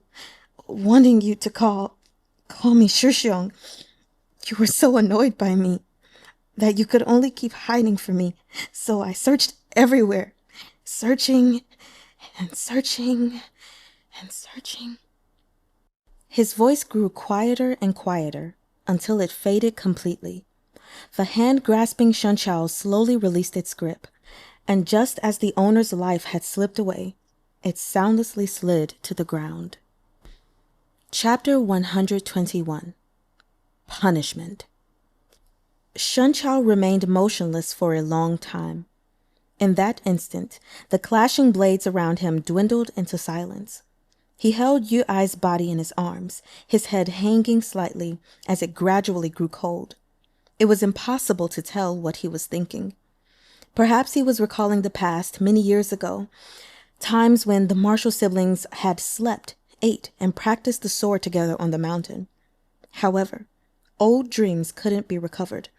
wanting you to call me Shuxiong. You were so annoyed by me that you could only keep hiding from me, so I searched everywhere, searching and searching and searching. His voice grew quieter and quieter until it faded completely. The hand grasping Shen Qiao slowly released its grip, and just as the owner's life had slipped away, it soundlessly slid to the ground. Chapter 121. Punishment. Shen Qiao remained motionless for a long time. In that instant, the clashing blades around him dwindled into silence. He held Yu's body in his arms, his head hanging slightly as it gradually grew cold. It was impossible to tell what he was thinking. Perhaps he was recalling the past many years ago, times when the Marshall siblings had slept, ate, and practiced the sword together on the mountain. However, old dreams couldn't be recovered,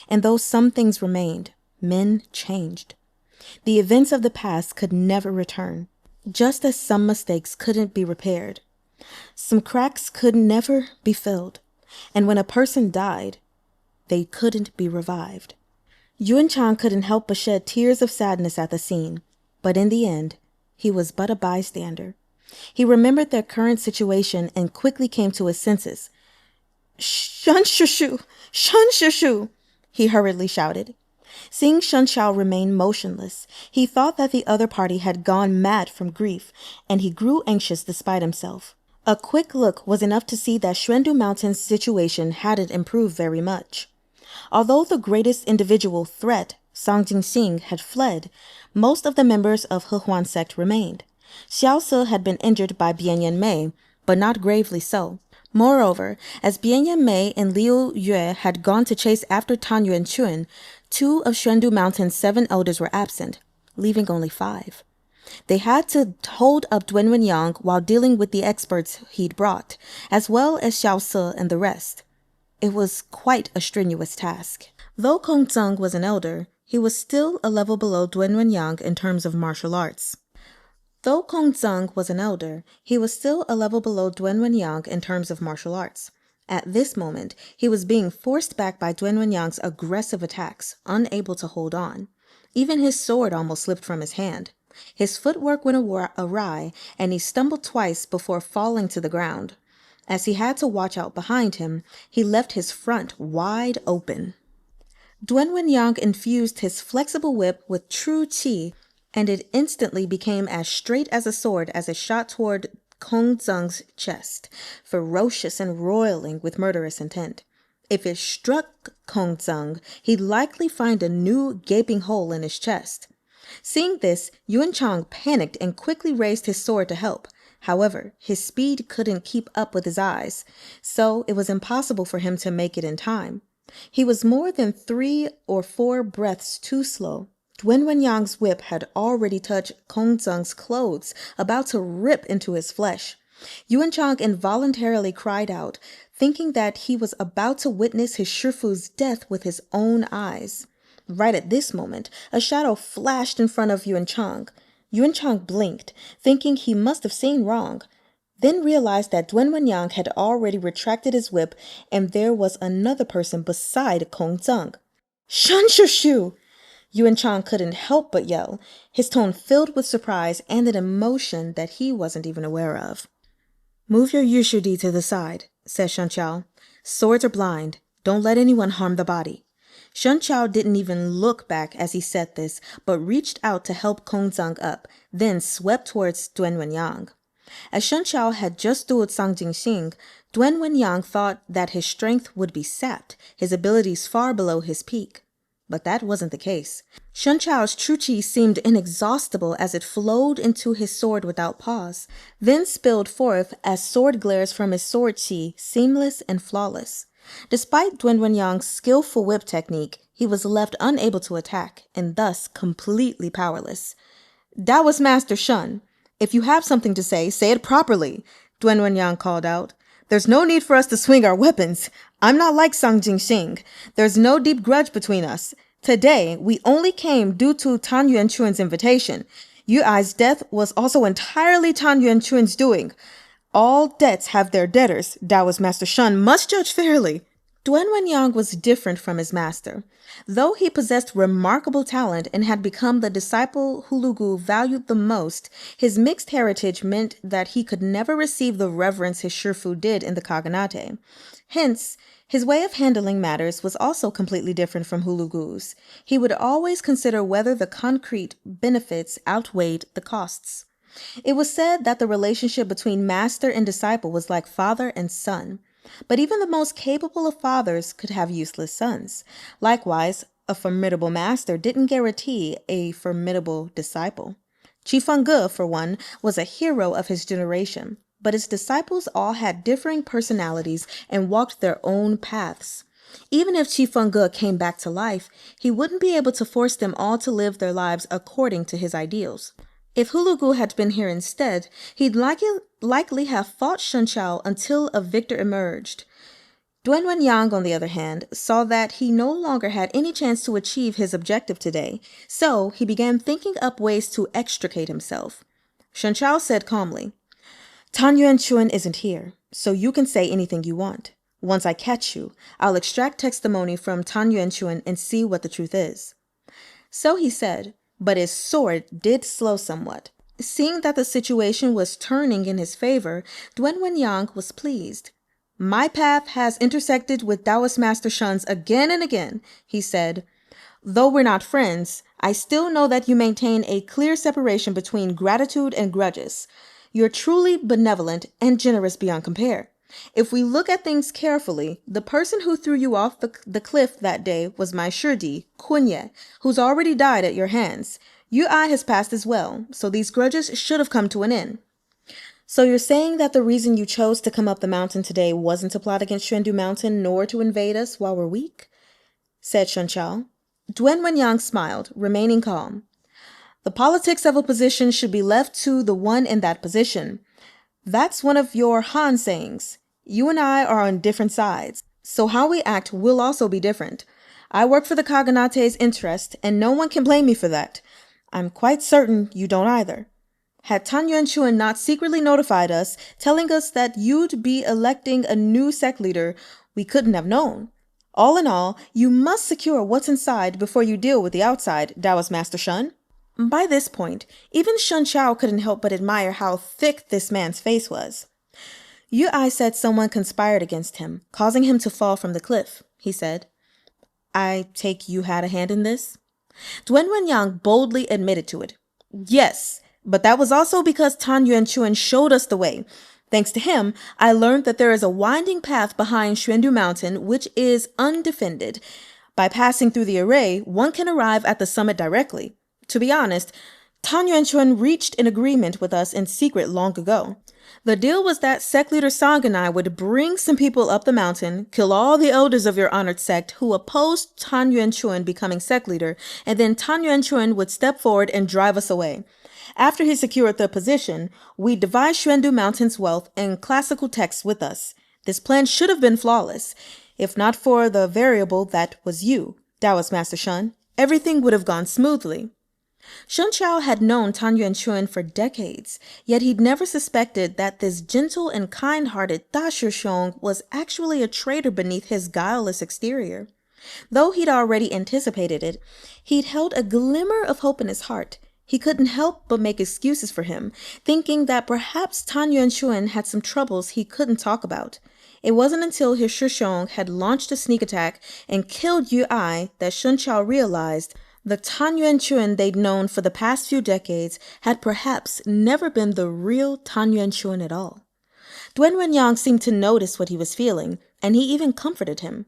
and though some things remained, men changed. The events of the past could never return, just as some mistakes couldn't be repaired. Some cracks could never be filled, and when a person died, they couldn't be revived. Yuan Chang couldn't help but shed tears of sadness at the scene, but in the end, he was but a bystander. He remembered their current situation and quickly came to his senses. Shen Shushu! Shen Shushu! He hurriedly shouted. Seeing Shen Qiao remain motionless, he thought that the other party had gone mad from grief, and he grew anxious despite himself. A quick look was enough to see that Xuandu Mountain's situation hadn't improved very much. Although the greatest individual threat, Song Jingxing, had fled, most of the members of He Huan sect remained. Xiao Se had been injured by Bian Mei, but not gravely so. Moreover, as Bian Mei and Liu Yue had gone to chase after Tan Yuan Chun, 2 of Xuandu Mountain's 7 elders were absent, leaving only 5. They had to hold up Duan Yang while dealing with the experts he'd brought, as well as Xiao Se and the rest. It was quite a strenuous task. Though Kong Zeng was an elder, he was still a level below Duan Yang in terms of martial arts. At this moment, he was being forced back by Duan Yang's aggressive attacks, unable to hold on. Even his sword almost slipped from his hand. His footwork went awry, and he stumbled twice before falling to the ground. As he had to watch out behind him, he left his front wide open. Duan Yang infused his flexible whip with true qi, and it instantly became as straight as a sword as it shot toward Kong Zeng's chest, ferocious and roiling with murderous intent. If it struck Kong Zeng, he'd likely find a new gaping hole in his chest. Seeing this, Yuan Chang panicked and quickly raised his sword to help. However, his speed couldn't keep up with his eyes, so it was impossible for him to make it in time. He was more than 3 or 4 breaths too slow. Duan Yang's whip had already touched Kong Zeng's clothes, about to rip into his flesh. Yuan Chang involuntarily cried out, thinking that he was about to witness his Shifu's death with his own eyes. Right at this moment, a shadow flashed in front of Yuan Chang. Yuan Chang blinked, thinking he must have seen wrong, then realized that Duan Yang had already retracted his whip and there was another person beside Kong Zeng. Shen Shushu! Yuan Chang couldn't help but yell, his tone filled with surprise and an emotion that he wasn't even aware of. Move your Yushudi to the side, said Shen Qiao. Swords are blind. Don't let anyone harm the body. Shen Qiao didn't even look back as he said this, but reached out to help Kong Zeng up, then swept towards Duan Yang. As Shen Qiao had just dueled Song Jingxing, Duan Yang thought that his strength would be sapped, his abilities far below his peak. But that wasn't the case. Shen Qiao's true qi seemed inexhaustible as it flowed into his sword without pause, then spilled forth as sword glares from his sword qi, seamless and flawless. Despite Duanwen skillful whip technique, he was left unable to attack, and thus completely powerless. Taoist Master Shen, if you have something to say it properly, Duanwen called out. There's no need for us to swing our weapons. I'm not like Sang Jingxing. There's no deep grudge between us. Today, we only came due to Tan Yuanchuan's invitation. Yu Ai's death was also entirely Tan Yuanchuan's doing. All debts have their debtors. Taoist Master Shen must judge fairly. Duanwen was different from his master. Though he possessed remarkable talent and had become the disciple Hulugu valued the most, his mixed heritage meant that he could never receive the reverence his Shifu did in the Kaghanate. Hence, his way of handling matters was also completely different from Hulugu's. He would always consider whether the concrete benefits outweighed the costs. It was said that the relationship between master and disciple was like father and son. But even the most capable of fathers could have useless sons. Likewise, a formidable master didn't guarantee a formidable disciple. Qifengge, for one, was a hero of his generation, but his disciples all had differing personalities and walked their own paths. Even if Qifengge came back to life, he wouldn't be able to force them all to live their lives according to his ideals. If Hulugu had been here instead, he'd likely have fought Shen Qiao until a victor emerged. Duanwen, on the other hand, saw that he no longer had any chance to achieve his objective today, so he began thinking up ways to extricate himself. Shen Qiao said calmly, Tan Yuanchuan isn't here, so you can say anything you want. Once I catch you, I'll extract testimony from Tan Yuanchuan and see what the truth is. So he said, but his sword did slow somewhat. Seeing that the situation was turning in his favor, Duanwen was pleased. My path has intersected with Taoist Master Shen's again and again, he said. Though we're not friends, I still know that you maintain a clear separation between gratitude and grudges. You're truly benevolent and generous beyond compare. If we look at things carefully, the person who threw you off the cliff that day was my Shidi, Kunye, who's already died at your hands. Yu Ai has passed as well, so these grudges should have come to an end. So you're saying that the reason you chose to come up the mountain today wasn't to plot against Xuandu Mountain nor to invade us while we're weak? Said Shen Qiao. Duanwen smiled, remaining calm. The politics of a position should be left to the one in that position. That's one of your Han sayings. You and I are on different sides, so how we act will also be different. I work for the Kaghanate's interest, and no one can blame me for that. I'm quite certain you don't either. Had Tan Yuanchuan not secretly notified us, telling us that you'd be electing a new sect leader, we couldn't have known. All in all, you must secure what's inside before you deal with the outside, Taoist Master Shen. By this point, even Shen Qiao couldn't help but admire how thick this man's face was. Yu Ai said someone conspired against him, causing him to fall from the cliff, he said. I take you had a hand in this? Duanwen boldly admitted to it. Yes, but that was also because Tan Yuanchuan showed us the way. Thanks to him, I learned that there is a winding path behind Xuandu Mountain which is undefended. By passing through the array, one can arrive at the summit directly. To be honest, Tan Yuanchuan reached an agreement with us in secret long ago. The deal was that sect leader Sang and I would bring some people up the mountain, kill all the elders of your honored sect who opposed Tan Yuanchuan becoming sect leader, and then Tan Yuanchuan would step forward and drive us away. After he secured the position, we divide Xuandu Mountain's wealth and classical texts with us. This plan should have been flawless. If not for the variable that was you, Taoist Master Shen, everything would have gone smoothly. Shen Qiao had known Tan Yuanchuan for decades, yet he'd never suspected that this gentle and kind-hearted Da Shixiong was actually a traitor beneath his guileless exterior. Though he'd already anticipated it, he'd held a glimmer of hope in his heart. He couldn't help but make excuses for him, thinking that perhaps Tan Yuanchuan had some troubles he couldn't talk about. It wasn't until his Shixiong had launched a sneak attack and killed Yu Ai that Shen Qiao realized the Tan Yuanchuan they'd known for the past few decades had perhaps never been the real Tan Yuanchuan at all. Duanwen seemed to notice what he was feeling, and he even comforted him.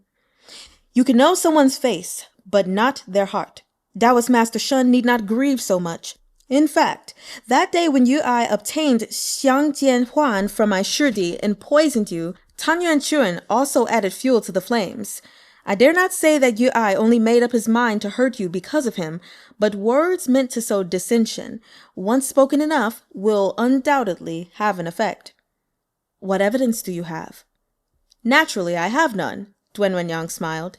You can know someone's face, but not their heart. Taoist Master Shen need not grieve so much. In fact, that day when I obtained Xiang Jian Huan from my Shidi and poisoned you, Tan Yuan also added fuel to the flames. I dare not say that I only made up his mind to hurt you because of him, but words meant to sow dissension, once spoken enough, will undoubtedly have an effect. What evidence do you have? Naturally, I have none, Duen Wenyang smiled.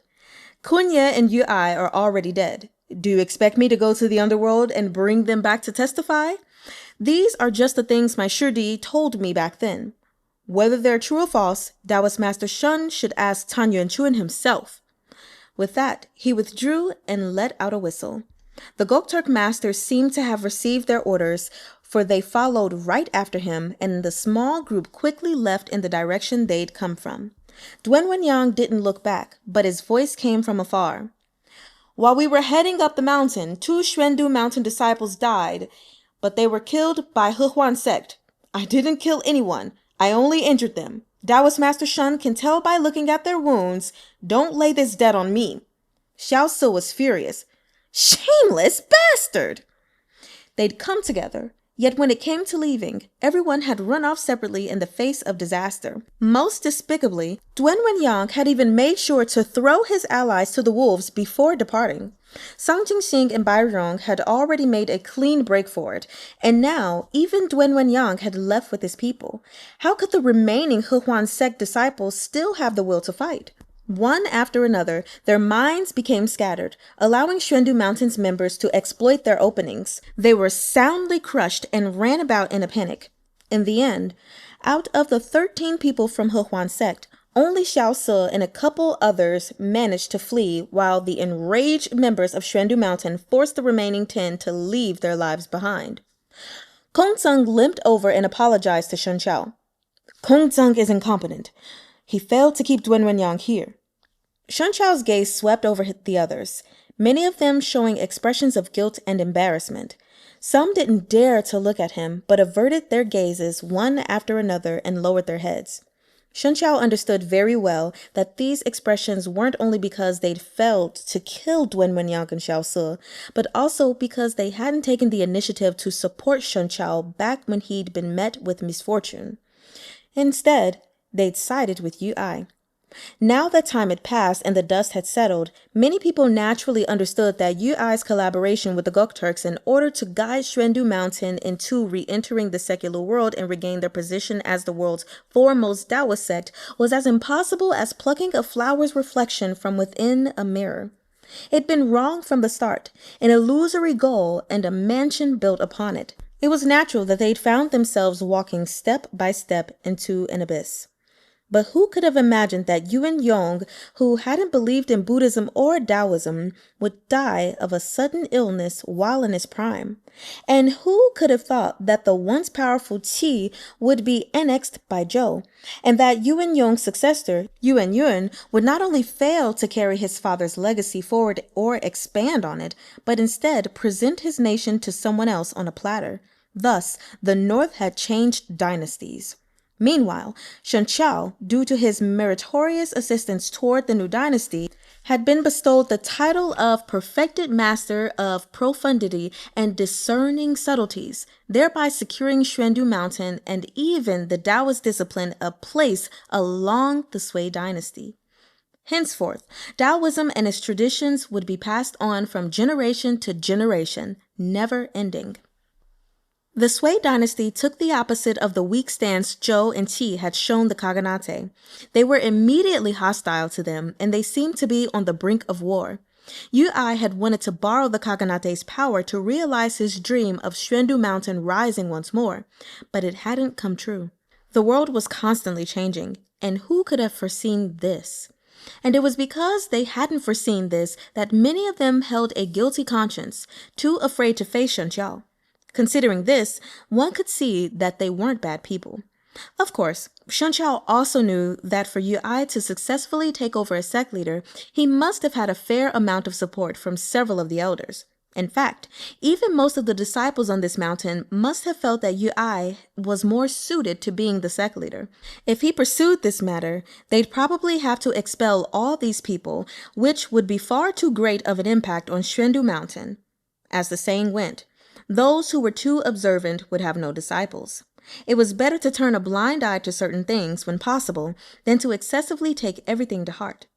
Kunye and I are already dead. Do you expect me to go to the underworld and bring them back to testify? These are just the things my Shidi told me back then. Whether they're true or false, Taoist Master Shen should ask Tan Yuan himself. With that, he withdrew and let out a whistle. The Gokturk masters seemed to have received their orders, for they followed right after him, and the small group quickly left in the direction they'd come from. Duen Wenyang didn't look back, but his voice came from afar. While we were heading up the mountain, 2 Xuandu mountain disciples died, but they were killed by He Huan sect. I didn't kill anyone. I only injured them. Taoist Master Shen can tell by looking at their wounds. Don't lay this debt on me. Xiao Si was furious. Shameless bastard! They'd come together, yet when it came to leaving, everyone had run off separately in the face of disaster. Most despicably, Duen Wenyang had even made sure to throw his allies to the wolves before departing. Sang Jingxing and Bai Rong had already made a clean break for it, and now even Duen Wenyang had left with his people. How could the remaining He Huan sect disciples still have the will to fight? One after another, their minds became scattered, allowing Xuandu Mountain's members to exploit their openings. They were soundly crushed and ran about in a panic. In the end, out of the 13 people from He Huan sect, only Xiao Si and a couple others managed to flee, while the enraged members of Xuandu Mountain forced the remaining 10 to leave their lives behind. Kong Zeng limped over and apologized to Shen Qiao. Kong Zeng is incompetent. He failed to keep Duen Wenyang here. Shen Qiao's gaze swept over the others, many of them showing expressions of guilt and embarrassment. Some didn't dare to look at him, but averted their gazes one after another and lowered their heads. Shen Qiao understood very well that these expressions weren't only because they'd failed to kill Duen Wenyang and Xiao Si, but also because they hadn't taken the initiative to support Shen Qiao back when he'd been met with misfortune. Instead, they'd sided with I. Now that time had passed and the dust had settled, many people naturally understood that I's collaboration with the Gokturks in order to guide Xuandu Mountain into re-entering the secular world and regain their position as the world's foremost Taoist sect was as impossible as plucking a flower's reflection from within a mirror. It'd been wrong from the start, an illusory goal and a mansion built upon it. It was natural that they'd found themselves walking step by step into an abyss. But who could have imagined that Yuan Yong, who hadn't believed in Buddhism or Taoism, would die of a sudden illness while in his prime? And who could have thought that the once powerful Qi would be annexed by Zhou, and that Yuan Yong's successor, Yuan Yun, would not only fail to carry his father's legacy forward or expand on it, but instead present his nation to someone else on a platter? Thus, the North had changed dynasties. Meanwhile, Shen Qiao, due to his meritorious assistance toward the new dynasty, had been bestowed the title of Perfected Master of Profundity and Discerning Subtleties, thereby securing Xuandu Mountain and even the Taoist discipline a place along the Sui dynasty. Henceforth, Taoism and its traditions would be passed on from generation to generation, never ending. The Sui dynasty took the opposite of the weak stance Zhou and Qi had shown the Khaganate. They were immediately hostile to them, and they seemed to be on the brink of war. I had wanted to borrow the Khaganate's power to realize his dream of Xuandu Mountain rising once more, but it hadn't come true. The world was constantly changing, and who could have foreseen this? And it was because they hadn't foreseen this that many of them held a guilty conscience, too afraid to face Shen Qiao. Considering this, one could see that they weren't bad people. Of course, Shen Qiao also knew that for I to successfully take over as sect leader, he must have had a fair amount of support from several of the elders. In fact, even most of the disciples on this mountain must have felt that Yu was more suited to being the sect leader. If he pursued this matter, they'd probably have to expel all these people, which would be far too great of an impact on Xuandu Mountain. As the saying went, those who were too observant would have no disciples. It was better to turn a blind eye to certain things when possible than to excessively take everything to heart.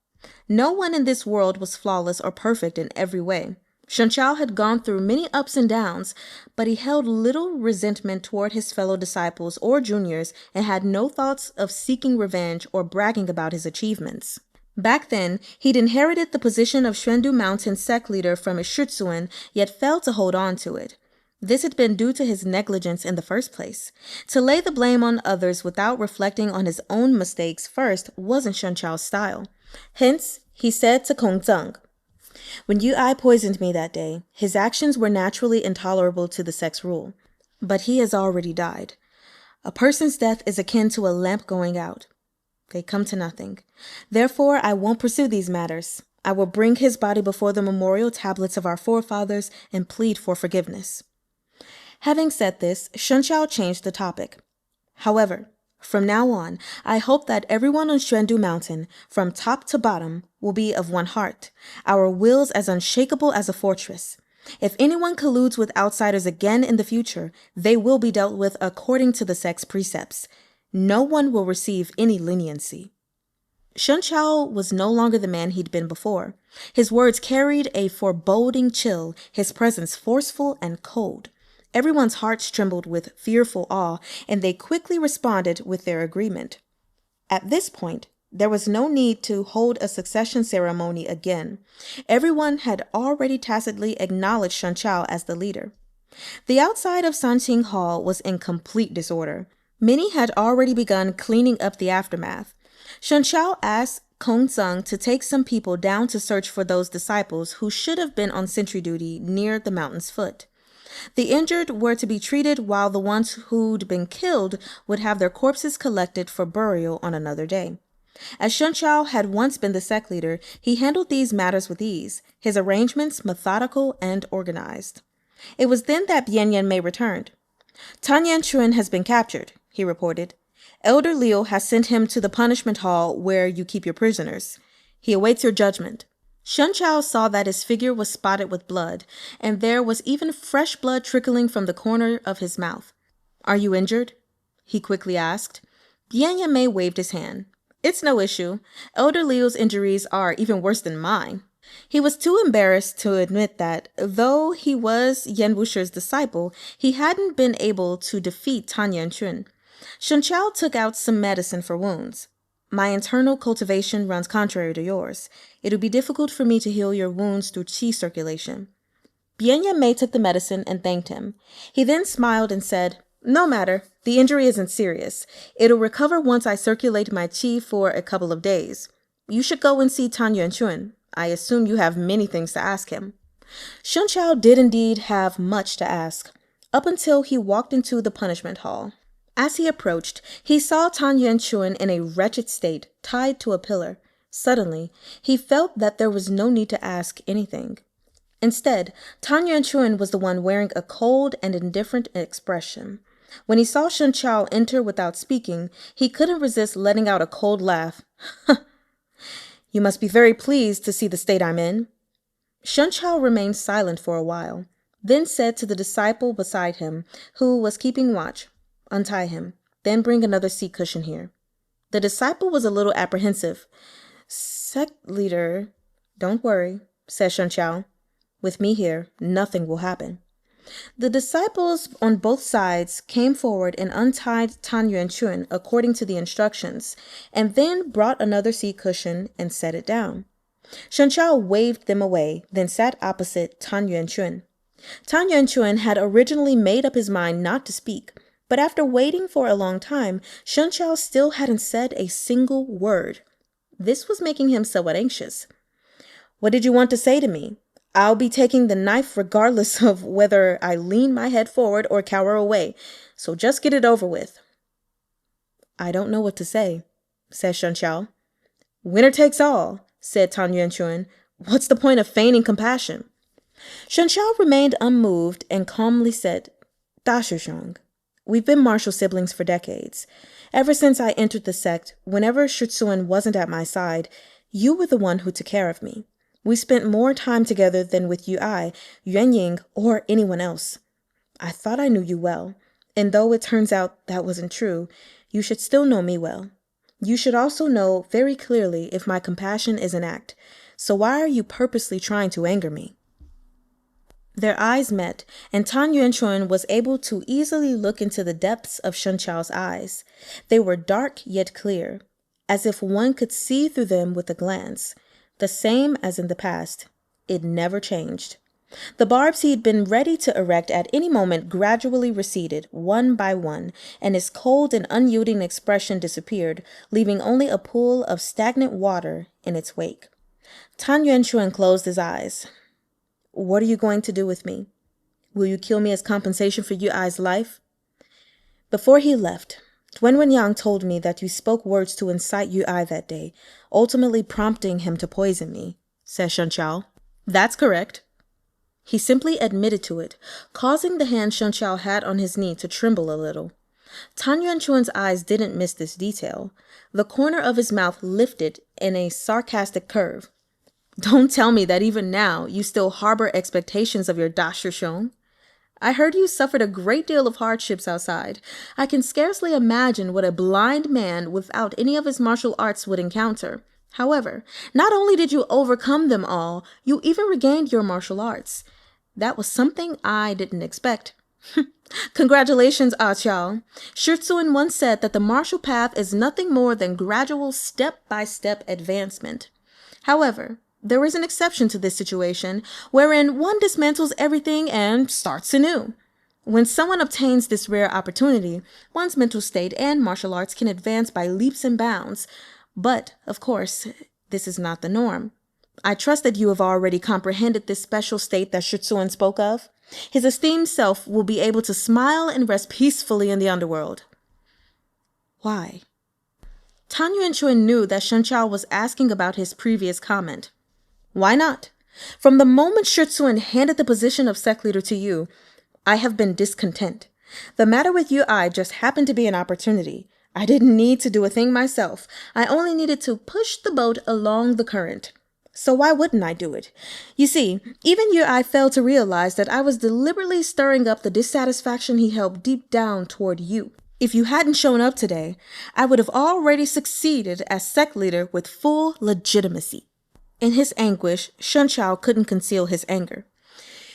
No one in this world was flawless or perfect in every way. Shen Qiao had gone through many ups and downs, but he held little resentment toward his fellow disciples or juniors and had no thoughts of seeking revenge or bragging about his achievements. Back then, he'd inherited the position of Xuandu Mountain sect leader from his Shitsuan, yet failed to hold on to it. This had been due to his negligence in the first place. To lay the blame on others without reflecting on his own mistakes first wasn't Shen Qiao's style. Hence, he said to Kong Zeng, "When Yu poisoned me that day, his actions were naturally intolerable to the sect's rule. But he has already died. A person's death is akin to a lamp going out. They come to nothing. Therefore, I won't pursue these matters. I will bring his body before the memorial tablets of our forefathers and plead for forgiveness." Having said this, Shen Qiao changed the topic. "However, from now on, I hope that everyone on Xuandu Mountain, from top to bottom, will be of one heart, our wills as unshakable as a fortress. If anyone colludes with outsiders again in the future, they will be dealt with according to the sect's precepts. No one will receive any leniency." Shen Qiao was no longer the man he'd been before. His words carried a foreboding chill, his presence forceful and cold. Everyone's hearts trembled with fearful awe, and they quickly responded with their agreement. At this point, there was no need to hold a succession ceremony again. Everyone had already tacitly acknowledged Shen Qiao as the leader. The outside of Sanqing Hall was in complete disorder. Many had already begun cleaning up the aftermath. Shen Qiao asked Kong Zeng to take some people down to search for those disciples who should have been on sentry duty near the mountain's foot. The injured were to be treated while the ones who'd been killed would have their corpses collected for burial on another day. As Shen Qiao had once been the sect leader, he handled these matters with ease, his arrangements methodical and organized. It was then that Bian Mei returned. "Tan Yanchun has been captured," he reported. "Elder Liu has sent him to the punishment hall where you keep your prisoners. He awaits your judgment." Shen Qiao saw that his figure was spotted with blood, and there was even fresh blood trickling from the corner of his mouth. "Are you injured?" he quickly asked. Bian Mei waved his hand. "It's no issue. Elder Liu's injuries are even worse than mine." He was too embarrassed to admit that, though he was Yan Wusher's disciple, he hadn't been able to defeat Tan Yanchun. Shen Qiao took out some medicine for wounds. "My internal cultivation runs contrary to yours. It would be difficult for me to heal your wounds through qi circulation." Bian Mei took the medicine and thanked him. He then smiled and said, "No matter. The injury isn't serious. It'll recover once I circulate my qi for a couple of days. You should go and see Tan Yuanchun. I assume you have many things to ask him." Shen Qiao did indeed have much to ask, up until he walked into the punishment hall. As he approached, he saw Tan Yuanchun in a wretched state, tied to a pillar. Suddenly, he felt that there was no need to ask anything. Instead, Tan Yuanchun was the one wearing a cold and indifferent expression. When he saw Shen Qiao enter without speaking, he couldn't resist letting out a cold laugh. "You must be very pleased to see the state I'm in." Shen Qiao remained silent for a while, then said to the disciple beside him, who was keeping watch, "Untie him, then bring another seat cushion here." The disciple was a little apprehensive. "Sect leader, don't worry," said Shen Qiao. "With me here, nothing will happen." The disciples on both sides came forward and untied Tan Yuanchun according to the instructions, and then brought another seat cushion and set it down. Shen Qiao waved them away, then sat opposite Tan Yuanchun. Tan Yuanchun had originally made up his mind not to speak, but after waiting for a long time, Shen Qiao still hadn't said a single word. This was making him somewhat anxious. "What did you want to say to me? I'll be taking the knife regardless of whether I lean my head forward or cower away, so just get it over with." "I don't know what to say," said Shen Qiao. "Winner takes all," said Tan Yuanchun. "What's the point of feigning compassion?" Shen Qiao remained unmoved and calmly said, Da Shishong, we've been martial siblings for decades. Ever since I entered the sect, whenever Shitsuan wasn't at my side, you were the one who took care of me. We spent more time together than with Yuan Ying, or anyone else. I thought I knew you well, and though it turns out that wasn't true, you should still know me well. You should also know very clearly if my compassion is an act. So why are you purposely trying to anger me? Their eyes met, and Tan Yuanchuan was able to easily look into the depths of Shen Qiao's eyes. They were dark yet clear, as if one could see through them with a glance. The same as in the past. It never changed. The barbs he'd been ready to erect at any moment gradually receded, one by one, and his cold and unyielding expression disappeared, leaving only a pool of stagnant water in its wake. Tan Yuanchuan closed his eyes. What are you going to do with me? Will you kill me as compensation for Yuai's life? Before he left, Wen Yang told me that you spoke words to incite Yuai that day, ultimately prompting him to poison me, said Shen Qiao. That's correct. He simply admitted to it, causing the hand Shen Qiao had on his knee to tremble a little. Tan Yuanchuan's eyes didn't miss this detail. The corner of his mouth lifted in a sarcastic curve. Don't tell me that even now you still harbor expectations of your Da Shishong. I heard you suffered a great deal of hardships outside. I can scarcely imagine what a blind man without any of his martial arts would encounter. However, not only did you overcome them all, you even regained your martial arts. That was something I didn't expect. Congratulations, Ah Qiao. Shitsuan once said that the martial path is nothing more than gradual step-by-step advancement. However, there is an exception to this situation, wherein one dismantles everything and starts anew. When someone obtains this rare opportunity, one's mental state and martial arts can advance by leaps and bounds. But, of course, this is not the norm. I trust that you have already comprehended this special state that Shitsuan spoke of. His esteemed self will be able to smile and rest peacefully in the underworld. Why? Tan Yuanchuan knew that Shen Qiao was asking about his previous comment. Why not? From the moment Shitsuan handed the position of sect leader to you, I have been discontent. The matter with Yuai just happened to be an opportunity. I didn't need to do a thing myself. I only needed to push the boat along the current. So why wouldn't I do it? You see, even Yuai failed to realize that I was deliberately stirring up the dissatisfaction he held deep down toward you. If you hadn't shown up today, I would have already succeeded as sect leader with full legitimacy. In his anguish, Shen Qiao couldn't conceal his anger.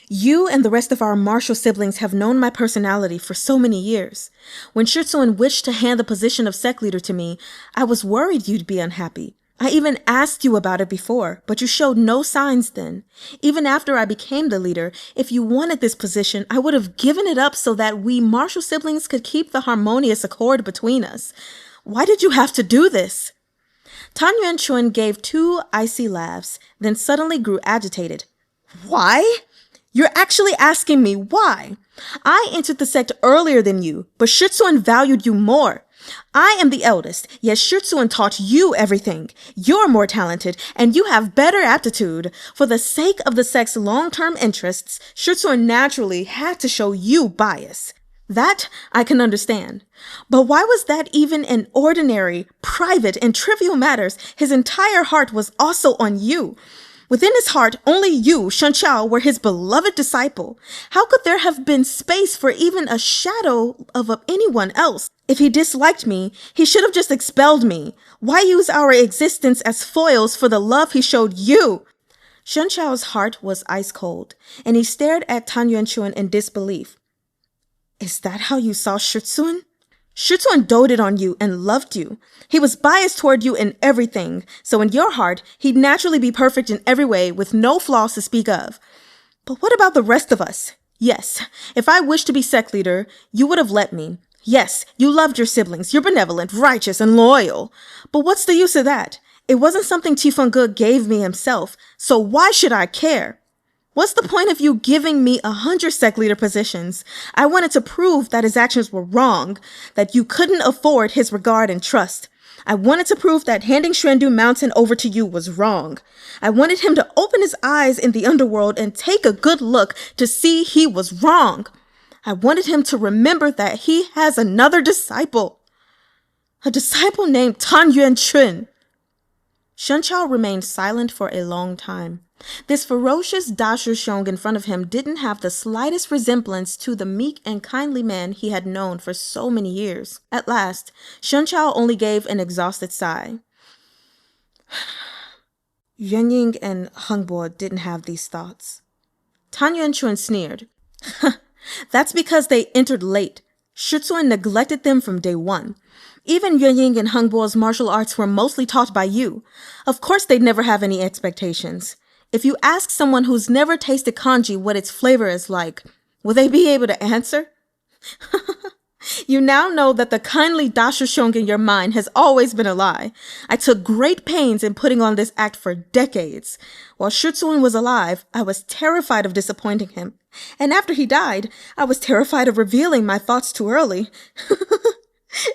You and the rest of our martial siblings have known my personality for so many years. When Shitsuan wished to hand the position of sect leader to me, I was worried you'd be unhappy. I even asked you about it before, but you showed no signs then. Even after I became the leader, if you wanted this position, I would have given it up so that we martial siblings could keep the harmonious accord between us. Why did you have to do this? Tan Yuanchuan gave 2 icy laughs, then suddenly grew agitated. Why? You're actually asking me why? I entered the sect earlier than you, but Shitsuan valued you more. I am the eldest, yet Shitsuan taught you everything. You're more talented, and you have better aptitude. For the sake of the sect's long-term interests, Shitsuan naturally had to show you bias. That I can understand. But why was that even in ordinary, private, and trivial matters? His entire heart was also on you. Within his heart, only you, Shen Qiao, were his beloved disciple. How could there have been space for even a shadow of anyone else? If he disliked me, he should have just expelled me. Why use our existence as foils for the love he showed you? Shen Qiao's heart was ice cold, and he stared at Tan Yuanchuan in disbelief. Is that how you saw Shitsuan? Shitsuan doted on you and loved you. He was biased toward you in everything, so in your heart, he'd naturally be perfect in every way with no flaws to speak of. But what about the rest of us? Yes, if I wished to be sect leader, you would have let me. Yes, you loved your siblings, you're benevolent, righteous, and loyal. But what's the use of that? It wasn't something Tifengge gave me himself, so why should I care? What's the point of you giving me 100 sect leader positions? I wanted to prove that his actions were wrong, that you couldn't afford his regard and trust. I wanted to prove that handing Xuandu Mountain over to you was wrong. I wanted him to open his eyes in the underworld and take a good look to see he was wrong. I wanted him to remember that he has another disciple. A disciple named Tan Yuanchun. Shen Qiao remained silent for a long time. This ferocious Dashi Xiong in front of him didn't have the slightest resemblance to the meek and kindly man he had known for so many years. At last, Shen Qiao only gave an exhausted sigh. Yuanying and Hengbo didn't have these thoughts. Tan Yuanchun sneered. That's because they entered late. Shitsuan neglected them from day one. Even Yuanying and Hengbo's martial arts were mostly taught by you. Of course they'd never have any expectations. If you ask someone who's never tasted kanji what its flavor is like, will they be able to answer? You now know that the kindly Dashi Xiong in your mind has always been a lie. I took great pains in putting on this act for decades. While Shitsuan was alive, I was terrified of disappointing him. And after he died, I was terrified of revealing my thoughts too early.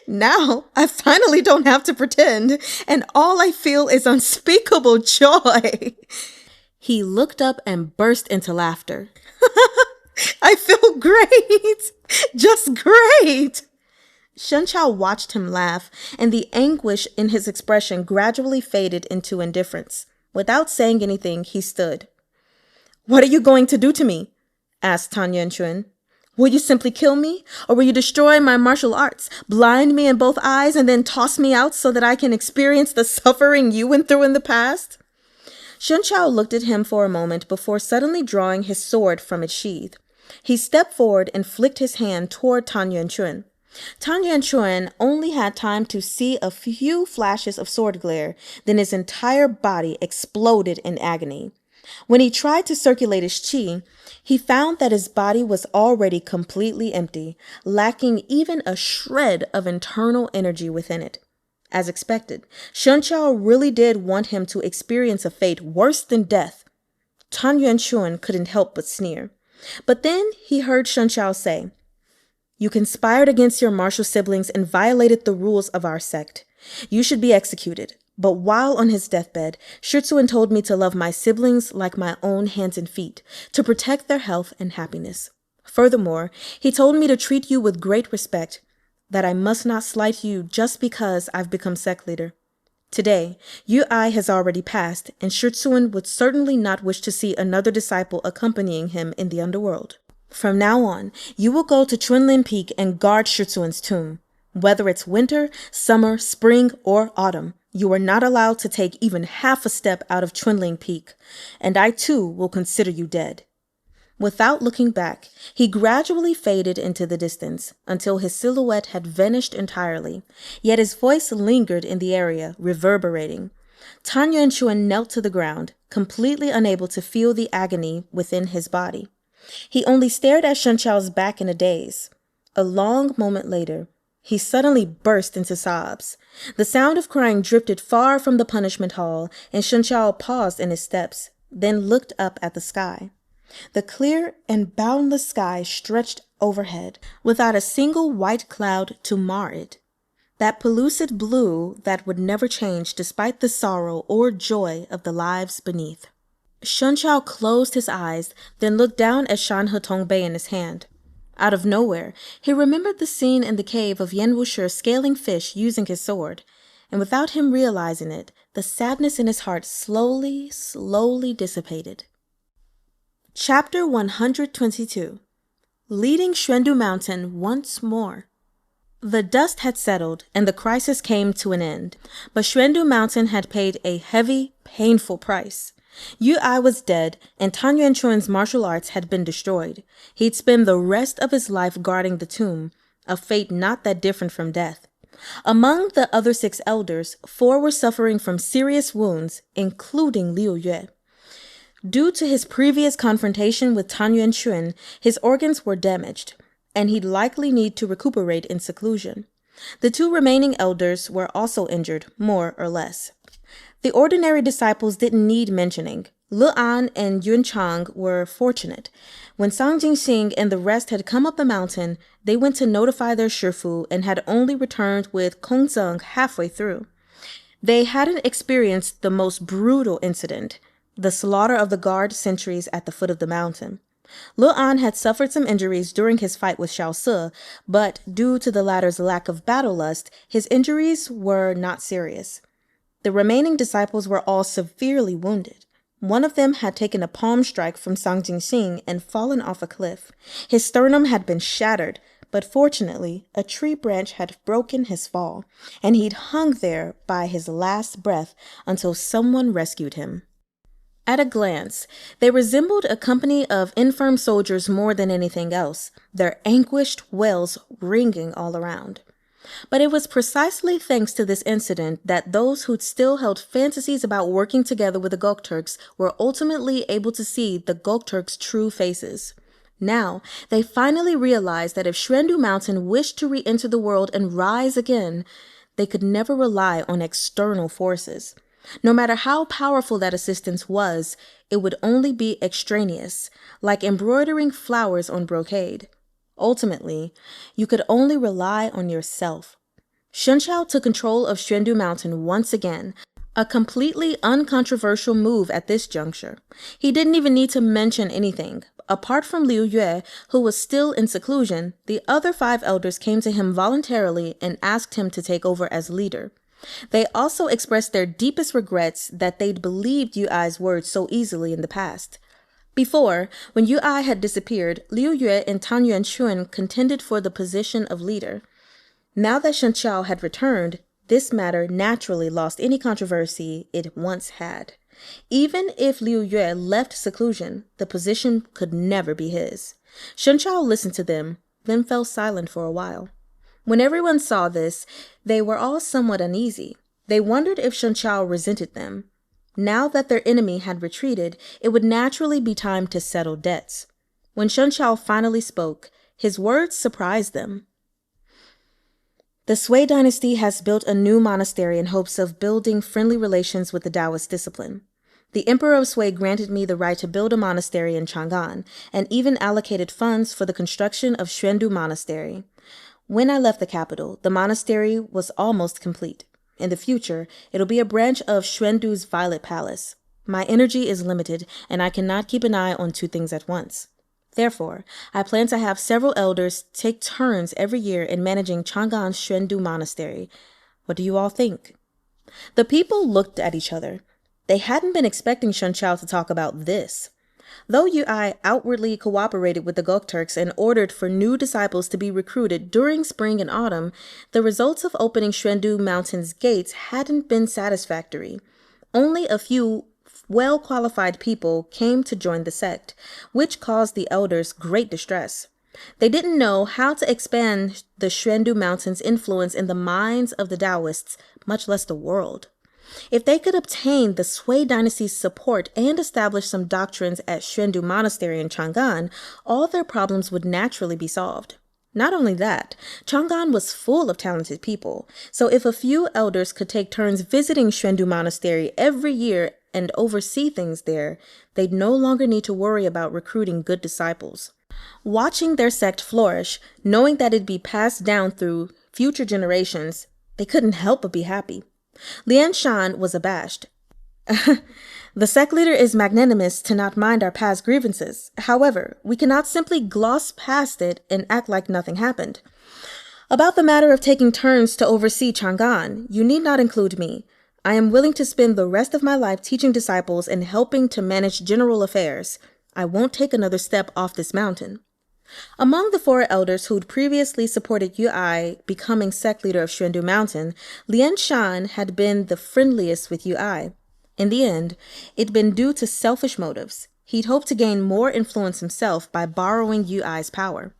Now, I finally don't have to pretend, and all I feel is unspeakable joy. He looked up and burst into laughter. I feel great! Just great! Shen Qiao watched him laugh, and the anguish in his expression gradually faded into indifference. Without saying anything, he stood. What are you going to do to me? Asked Tan Yuanchun. Will you simply kill me, or will you destroy my martial arts, blind me in both eyes, and then toss me out so that I can experience the suffering you went through in the past? Shen Qiao looked at him for a moment before suddenly drawing his sword from its sheath. He stepped forward and flicked his hand toward Tan Yuanchun. Tan Yuanchun only had time to see a few flashes of sword glare, then his entire body exploded in agony. When he tried to circulate his qi, he found that his body was already completely empty, lacking even a shred of internal energy within it. As expected, Shen Qiao really did want him to experience a fate worse than death. Tan Yuanchun couldn't help but sneer. But then he heard Shen Qiao say, You conspired against your martial siblings and violated the rules of our sect. You should be executed. But while on his deathbed, Shitsuan told me to love my siblings like my own hands and feet, to protect their health and happiness. Furthermore, he told me to treat you with great respect, that I must not slight you just because I've become sect leader. Today, Yu Ai has already passed, and Shitsuan would certainly not wish to see another disciple accompanying him in the underworld. From now on, you will go to Chunlin Peak and guard Shitsuan's tomb. Whether it's winter, summer, spring, or autumn, you are not allowed to take even half a step out of Chunling Peak, and I too will consider you dead. Without looking back, he gradually faded into the distance until his silhouette had vanished entirely, yet his voice lingered in the area, reverberating. Tan Yuanchun knelt to the ground, completely unable to feel the agony within his body. He only stared at Shen Qiao's back in a daze. A long moment later, he suddenly burst into sobs. The sound of crying drifted far from the punishment hall, and Shen Qiao paused in his steps, then looked up at the sky. The clear and boundless sky stretched overhead, without a single white cloud to mar it. That pellucid blue that would never change despite the sorrow or joy of the lives beneath. Shen Qiao closed his eyes, then looked down at Shan He Tongbei in his hand. Out of nowhere, he remembered the scene in the cave of Yan Wushi scaling fish using his sword, and without him realizing it, the sadness in his heart slowly dissipated. Chapter 122. Leading Xuandu Mountain once more. The dust had settled, and the crisis came to an end, but Xuandu Mountain had paid a heavy, painful price. Yu Ai was dead, and Tan Yuanchun's martial arts had been destroyed. He'd spend the rest of his life guarding the tomb, a fate not that different from death. Among the other 6 elders, 4 were suffering from serious wounds, including Liu Yue. Due to his previous confrontation with Tan Yuanchun, his organs were damaged, and he'd likely need to recuperate in seclusion. The 2 remaining elders were also injured, more or less. The ordinary disciples didn't need mentioning. Le An and Yun Chang were fortunate. When Sang Jingxing and the rest had come up the mountain, they went to notify their shifu and had only returned with Kong Zeng halfway through. They hadn't experienced the most brutal incident, the slaughter of the guard sentries at the foot of the mountain. Lu An had suffered some injuries during his fight with Xiao Se, but due to the latter's lack of battle lust, his injuries were not serious. The remaining disciples were all severely wounded. One of them had taken a palm strike from Sang Jingxing and fallen off a cliff. His sternum had been shattered, but fortunately, a tree branch had broken his fall, and he'd hung there by his last breath until someone rescued him. At a glance, they resembled a company of infirm soldiers more than anything else, their anguished wails ringing all around. But it was precisely thanks to this incident that those who'd still held fantasies about working together with the Gokturks were ultimately able to see the Gokturks' true faces. Now, they finally realized that if Xuandu Mountain wished to re-enter the world and rise again, they could never rely on external forces. No matter how powerful that assistance was, it would only be extraneous, like embroidering flowers on brocade. Ultimately, you could only rely on yourself. Shen Qiao took control of Xuandu Mountain once again, a completely uncontroversial move at this juncture. He didn't even need to mention anything. Apart from Liu Yue, who was still in seclusion, the other 5 elders came to him voluntarily and asked him to take over as leader. They also expressed their deepest regrets that they'd believed Yu Ai's words so easily in the past. Before, when Yu Ai had disappeared, Liu Yue and Tan Yuanchun contended for the position of leader. Now that Shen Qiao had returned, this matter naturally lost any controversy it once had. Even if Liu Yue left seclusion, the position could never be his. Shen Qiao listened to them, then fell silent for a while. When everyone saw this, they were all somewhat uneasy. They wondered if Shen Qiao resented them. Now that their enemy had retreated, it would naturally be time to settle debts. When Shen Qiao finally spoke, his words surprised them. The Sui dynasty has built a new monastery in hopes of building friendly relations with the Taoist discipline. The Emperor of Sui granted me the right to build a monastery in Chang'an, and even allocated funds for the construction of Xuandu Monastery. When I left the capital, the monastery was almost complete. In the future, it'll be a branch of Xuandu's Violet Palace. My energy is limited, and I cannot keep an eye on 2 things at once. Therefore, I plan to have several elders take turns every year in managing Chang'an's Xuandu Monastery. What do you all think? The people looked at each other. They hadn't been expecting Shen Qiao to talk about this. Though Yu Ai outwardly cooperated with the Gokturks and ordered for new disciples to be recruited during spring and autumn, the results of opening Xuandu Mountain's gates hadn't been satisfactory. Only a few well-qualified people came to join the sect, which caused the elders great distress. They didn't know how to expand the Xuandu Mountain's influence in the minds of the Taoists, much less the world. If they could obtain the Sui dynasty's support and establish some doctrines at Xuandu Monastery in Chang'an, all their problems would naturally be solved. Not only that, Chang'an was full of talented people, so if a few elders could take turns visiting Xuandu Monastery every year and oversee things there, they'd no longer need to worry about recruiting good disciples. Watching their sect flourish, knowing that it'd be passed down through future generations, they couldn't help but be happy. Lian Shan was abashed. The sect leader is magnanimous to not mind our past grievances. However, we cannot simply gloss past it and act like nothing happened. About the matter of taking turns to oversee Chang'an, you need not include me. I am willing to spend the rest of my life teaching disciples and helping to manage general affairs. I won't take another step off this mountain. Among the 4 elders who'd previously supported Yu Ai becoming sect leader of Xuandu Mountain, Lian Shan had been the friendliest with Yu Ai. In the end, it'd been due to selfish motives. He'd hoped to gain more influence himself by borrowing Yu Ai's power.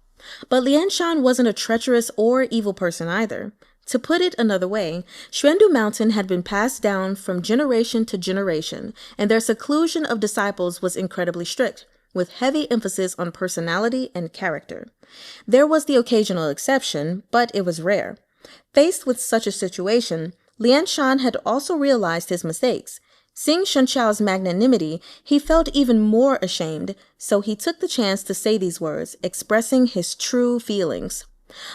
But Lian Shan wasn't a treacherous or evil person either. To put it another way, Xuandu Mountain had been passed down from generation to generation, and their seclusion of disciples was incredibly strict, with heavy emphasis on personality and character. There was the occasional exception, but it was rare. Faced with such a situation, Lian Shan had also realized his mistakes. Seeing Shen Qiao's magnanimity, he felt even more ashamed, so he took the chance to say these words, expressing his true feelings.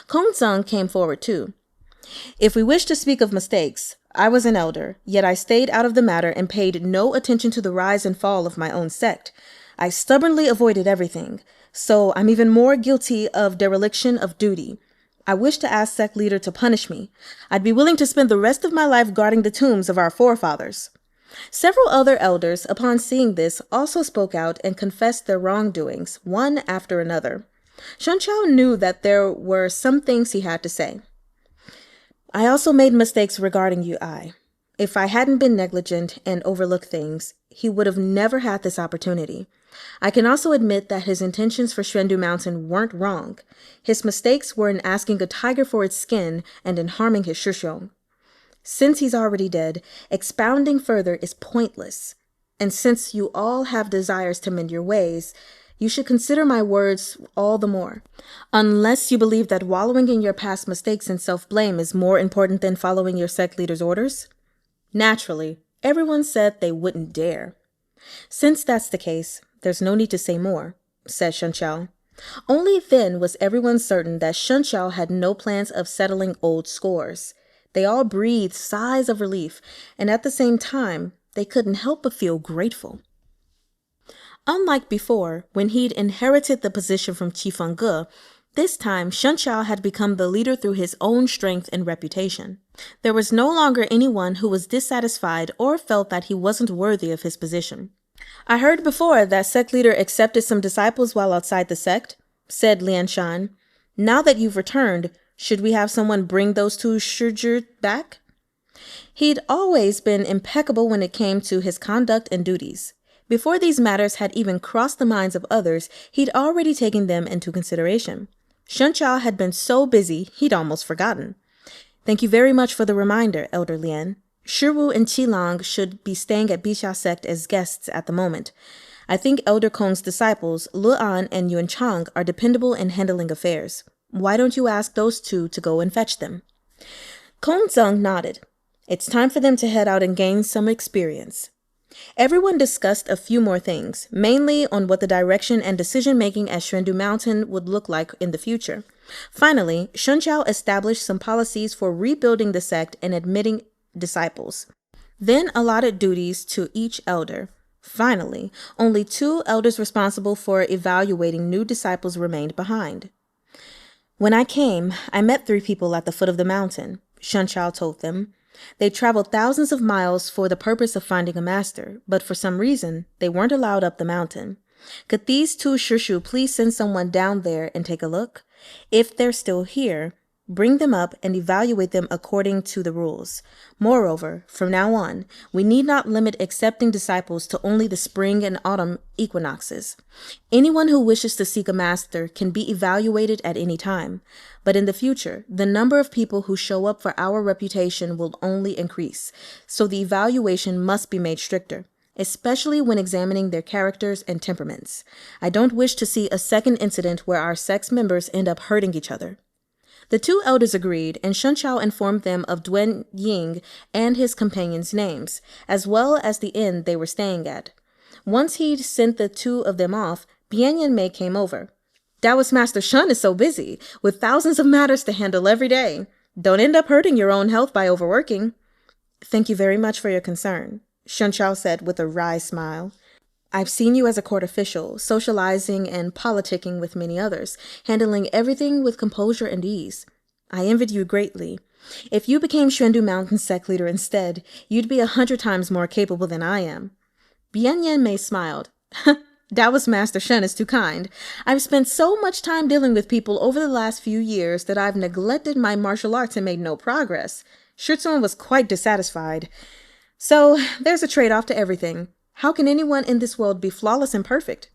Kong Zeng came forward too. If we wish to speak of mistakes, I was an elder, yet I stayed out of the matter and paid no attention to the rise and fall of my own sect. I stubbornly avoided everything, so I'm even more guilty of dereliction of duty. I wish to ask sect leader to punish me. I'd be willing to spend the rest of my life guarding the tombs of our forefathers. Several other elders, upon seeing this, also spoke out and confessed their wrongdoings, one after another. Shen Qiao knew that there were some things he had to say. I also made mistakes regarding Yu Ai. If I hadn't been negligent and overlooked things, he would have never had this opportunity. I can also admit that his intentions for Xuandu Mountain weren't wrong. His mistakes were in asking a tiger for its skin and in harming his Shishong. Since he's already dead, expounding further is pointless. And since you all have desires to mend your ways, you should consider my words all the more. Unless you believe that wallowing in your past mistakes and self-blame is more important than following your sect leader's orders. Naturally, everyone said they wouldn't dare. Since that's the case, there's no need to say more, said Shen Qiao. Only then was everyone certain that Shen Qiao had no plans of settling old scores. They all breathed sighs of relief, and at the same time, they couldn't help but feel grateful. Unlike before, when he'd inherited the position from Qifeng Ge, this time Shen Qiao had become the leader through his own strength and reputation. There was no longer anyone who was dissatisfied or felt that he wasn't worthy of his position. I heard before that sect leader accepted some disciples while outside the sect, said Lian Shan. Now that you've returned, should we have someone bring those two Shizhi back? He'd always been impeccable when it came to his conduct and duties. Before these matters had even crossed the minds of others, he'd already taken them into consideration. Shen Qiao had been so busy, he'd almost forgotten. Thank you very much for the reminder, Elder Lian. Shiwu and Qilang should be staying at Bixia sect as guests at the moment. I think Elder Kong's disciples, Lu'an and Yuan Chang, are dependable in handling affairs. Why don't you ask those two to go and fetch them? Kong Zeng nodded. It's time for them to head out and gain some experience. Everyone discussed a few more things, mainly on what the direction and decision-making at Xuandu Mountain would look like in the future. Finally, Shen Qiao established some policies for rebuilding the sect and admitting disciples, then allotted duties to each elder. Finally, only 2 elders responsible for evaluating new disciples remained behind. When I came, I met 3 people at the foot of the mountain, Shen Qiao told them. They traveled thousands of miles for the purpose of finding a master, but for some reason, they weren't allowed up the mountain. Could these 2 Shishu please send someone down there and take a look? If they're still here, bring them up and evaluate them according to the rules. Moreover, from now on, we need not limit accepting disciples to only the spring and autumn equinoxes. Anyone who wishes to seek a master can be evaluated at any time. But in the future, the number of people who show up for our reputation will only increase, so the evaluation must be made stricter, especially when examining their characters and temperaments. I don't wish to see a second incident where our sex members end up hurting each other. The 2 elders agreed, and Shen Qiao informed them of Duen Ying and his companions' names, as well as the inn they were staying at. Once he'd sent the 2 of them off, Bian Mei came over. Taoist Master Shen is so busy, with thousands of matters to handle every day. Don't end up hurting your own health by overworking. Thank you very much for your concern, Shen Qiao said with a wry smile. I've seen you as a court official, socializing and politicking with many others, handling everything with composure and ease. I envied you greatly. If you became Xuandu Mountain sect leader instead, you'd be 100 times more capable than I am. Bian Mei smiled. Taoist Master Shen is too kind. I've spent so much time dealing with people over the last few years that I've neglected my martial arts and made no progress. Shitsun was quite dissatisfied. So there's a trade-off to everything. How can anyone in this world be flawless and perfect?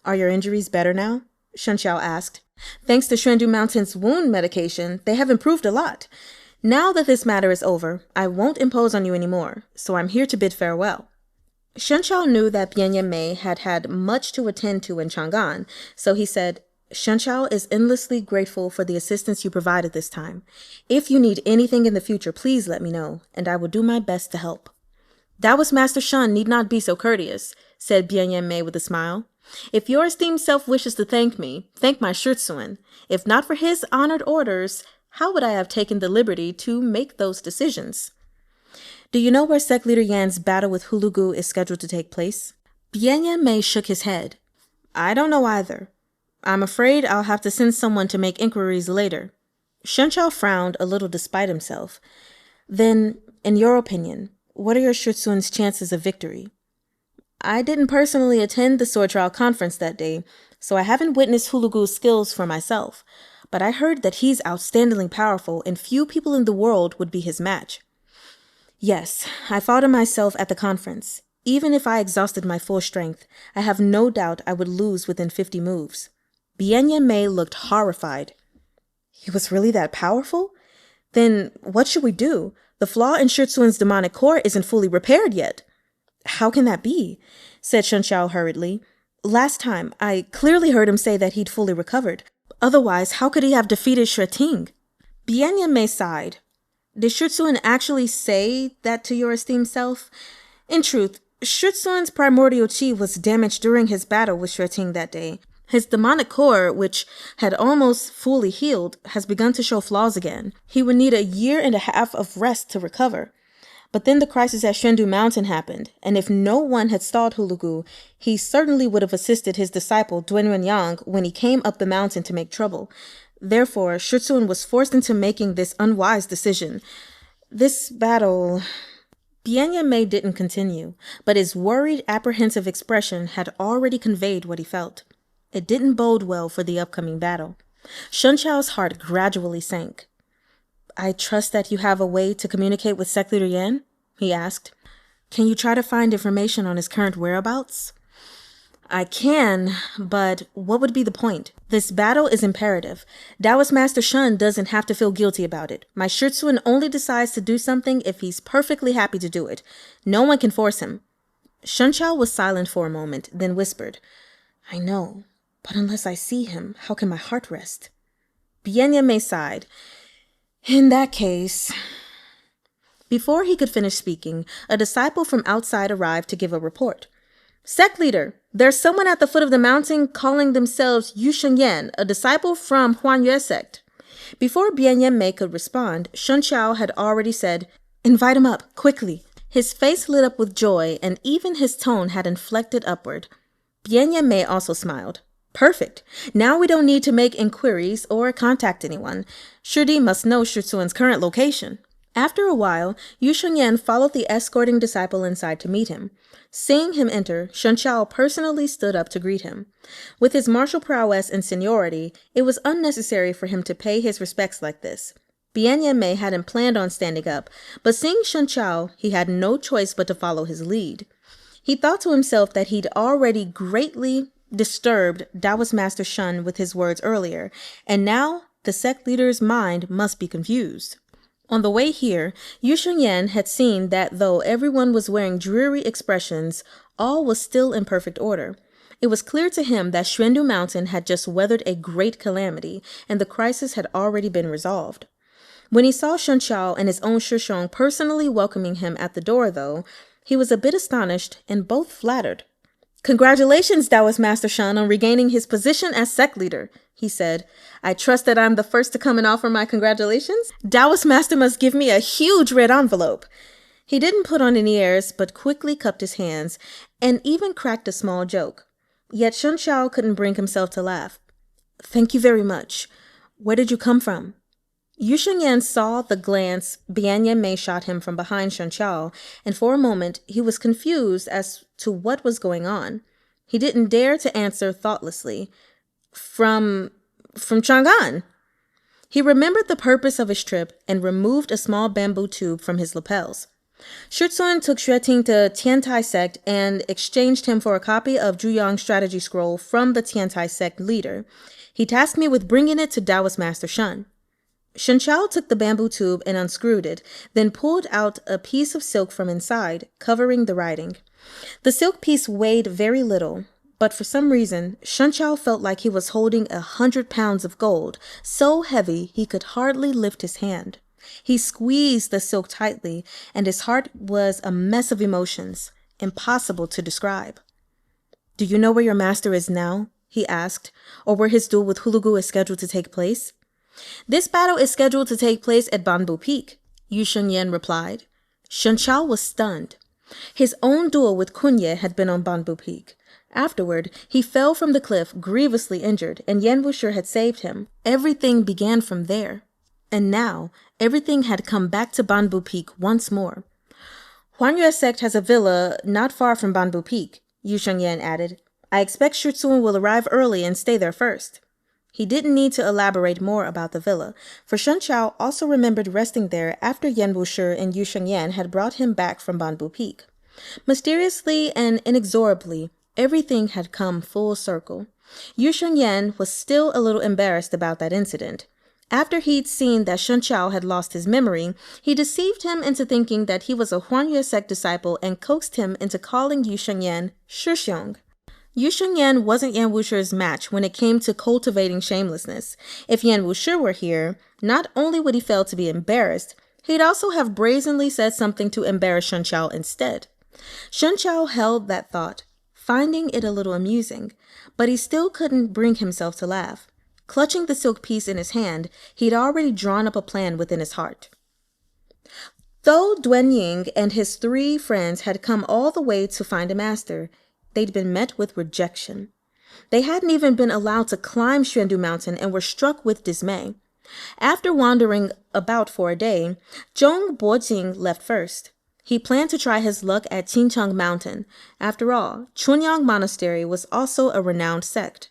Are your injuries better now? Shen Qiao asked. Thanks to Xuandu Mountain's wound medication, they have improved a lot. Now that this matter is over, I won't impose on you anymore, so I'm here to bid farewell. Shen Qiao knew that Bian Mei had had much to attend to in Chang'an, so he said, Shen Qiao is endlessly grateful for the assistance you provided this time. If you need anything in the future, please let me know, and I will do my best to help. Taoist Master Shen need not be so courteous, said Bian Mei with a smile. If your esteemed self wishes to thank me, thank my Shitsun. If not for his honored orders, how would I have taken the liberty to make those decisions? Do you know where Sect Leader Yan's battle with Hulugu is scheduled to take place? Bianya Mei shook his head. I don't know either. I'm afraid I'll have to send someone to make inquiries later. Shen Qiao frowned a little despite himself. Then, in your opinion, what are your Shitsuan's chances of victory? I didn't personally attend the sword trial conference that day, so I haven't witnessed Hulugu's skills for myself, but I heard that he's outstandingly powerful and few people in the world would be his match. Yes, I fought him myself at the conference. Even if I exhausted my full strength, I have no doubt I would lose within 50 moves. Bianya Mei looked horrified. He was really that powerful? Then what should we do? The flaw in Shitsuan's demonic core isn't fully repaired yet. How can that be? Said Shen Qiao hurriedly. Last time, I clearly heard him say that he'd fully recovered. Otherwise, how could he have defeated Shreting? Bianya Mei sighed. Did Shitsuan actually say that to your esteemed self? In truth, Shitsuan's primordial chi was damaged during his battle with Shreting that day. His demonic core, which had almost fully healed, has begun to show flaws again. He would need 1.5 years of rest to recover. But then the crisis at Xuandu Mountain happened, and if no one had stalled Hulugu, he certainly would have assisted his disciple Duan Yang when he came up the mountain to make trouble. Therefore, Shitsuan was forced into making this unwise decision. This battle... Bianya Mei didn't continue, but his worried, apprehensive expression had already conveyed what he felt. It didn't bode well for the upcoming battle. Shen Qiao's heart gradually sank. I trust that you have a way to communicate with Sect Leader Yan? He asked. Can you try to find information on his current whereabouts? I can, but what would be the point? This battle is imperative. Taoist Master Shen doesn't have to feel guilty about it. My Shitsuan only decides to do something if he's perfectly happy to do it. No one can force him. Shen Qiao was silent for a moment, then whispered, I know, but unless I see him, how can my heart rest? Bianya Mei sighed. In that case... Before he could finish speaking, a disciple from outside arrived to give a report. Sect Leader, there's someone at the foot of the mountain calling themselves Yu Shenyan, a disciple from Huanyue sect. Before Bianya Mei could respond, Shen Qiao had already said, Invite him up, quickly. His face lit up with joy, and even his tone had inflected upward. Bianya Mei also smiled. Perfect. Now we don't need to make inquiries or contact anyone. Shudi must know Shitsuan's current location. After a while, Yu Shenyan followed the escorting disciple inside to meet him. Seeing him enter, Shen Qiao personally stood up to greet him. With his martial prowess and seniority, it was unnecessary for him to pay his respects like this. Bianya Mei hadn't planned on standing up, but seeing Shen Qiao, he had no choice but to follow his lead. He thought to himself that he'd already greatly disturbed Taoist Master Shen with his words earlier, and now the sect leader's mind must be confused. On the way here, Yu Shenyan had seen that though everyone was wearing dreary expressions, all was still in perfect order. It was clear to him that Xuandu Mountain had just weathered a great calamity, and the crisis had already been resolved. When he saw Shen Qiao and his own Shishong personally welcoming him at the door, though, he was a bit astonished and both flattered. Congratulations, Taoist Master Shen, on regaining his position as sect leader, he said. I trust that I'm the first to come and offer my congratulations. Taoist Master must give me a huge red envelope. He didn't put on any airs, but quickly cupped his hands, and even cracked a small joke. Yet Shen Qiao couldn't bring himself to laugh. Thank you very much. Where did you come from? Yu Shenyan saw the glance Bianya Mei shot him from behind Shen Qiao, and for a moment he was confused as to what was going on. He didn't dare to answer thoughtlessly. From Chang'an. He remembered the purpose of his trip and removed a small bamboo tube from his lapels. Shitsuan took Xueting to Tiantai sect and exchanged him for a copy of Zhuyang's strategy scroll from the Tiantai sect leader. He tasked me with bringing it to Taoist Master Shen. Shen Qiao took the bamboo tube and unscrewed it, then pulled out a piece of silk from inside, covering the writing. The silk piece weighed very little, but for some reason, Shen Qiao felt like he was holding 100 pounds of gold, so heavy he could hardly lift his hand. He squeezed the silk tightly, and his heart was a mess of emotions, impossible to describe. Do you know where your master is now? He asked, or where his duel with Hulugu is scheduled to take place? This battle is scheduled to take place at Banbu Peak, Yu Shenyan replied. Shen Qiao was stunned. His own duel with Kunye had been on Banbu Peak. Afterward, he fell from the cliff, grievously injured, and Yan Wushi had saved him. Everything began from there. And now, everything had come back to Banbu Peak once more. Huanyue sect has a villa not far from Banbu Peak, Yu Shengyan added. I expect Shi Tsun will arrive early and stay there first. He didn't need to elaborate more about the villa, for Shen Qiao also remembered resting there after Yan Wushi and Yu Shengyan had brought him back from Banbu Peak. Mysteriously and inexorably, everything had come full circle. Yu Shengyan was still a little embarrassed about that incident. After he'd seen that Shen Qiao had lost his memory, he deceived him into thinking that he was a Huanyue sect disciple and coaxed him into calling Yu Shengyan Shixiong. Yu Shengyan wasn't Yan Wushi's match when it came to cultivating shamelessness. If Yan Wushi were here, not only would he fail to be embarrassed, he'd also have brazenly said something to embarrass Shen Qiao instead. Shen Qiao held that thought, finding it a little amusing, but he still couldn't bring himself to laugh. Clutching the silk piece in his hand, he'd already drawn up a plan within his heart. Though Duan Ying and his 3 friends had come all the way to find a master, they'd been met with rejection. They hadn't even been allowed to climb Xuandu Mountain and were struck with dismay. After wandering about for a day, Zhong Bojing left first. He planned to try his luck at Qinchang Mountain. After all, Chunyang Monastery was also a renowned sect.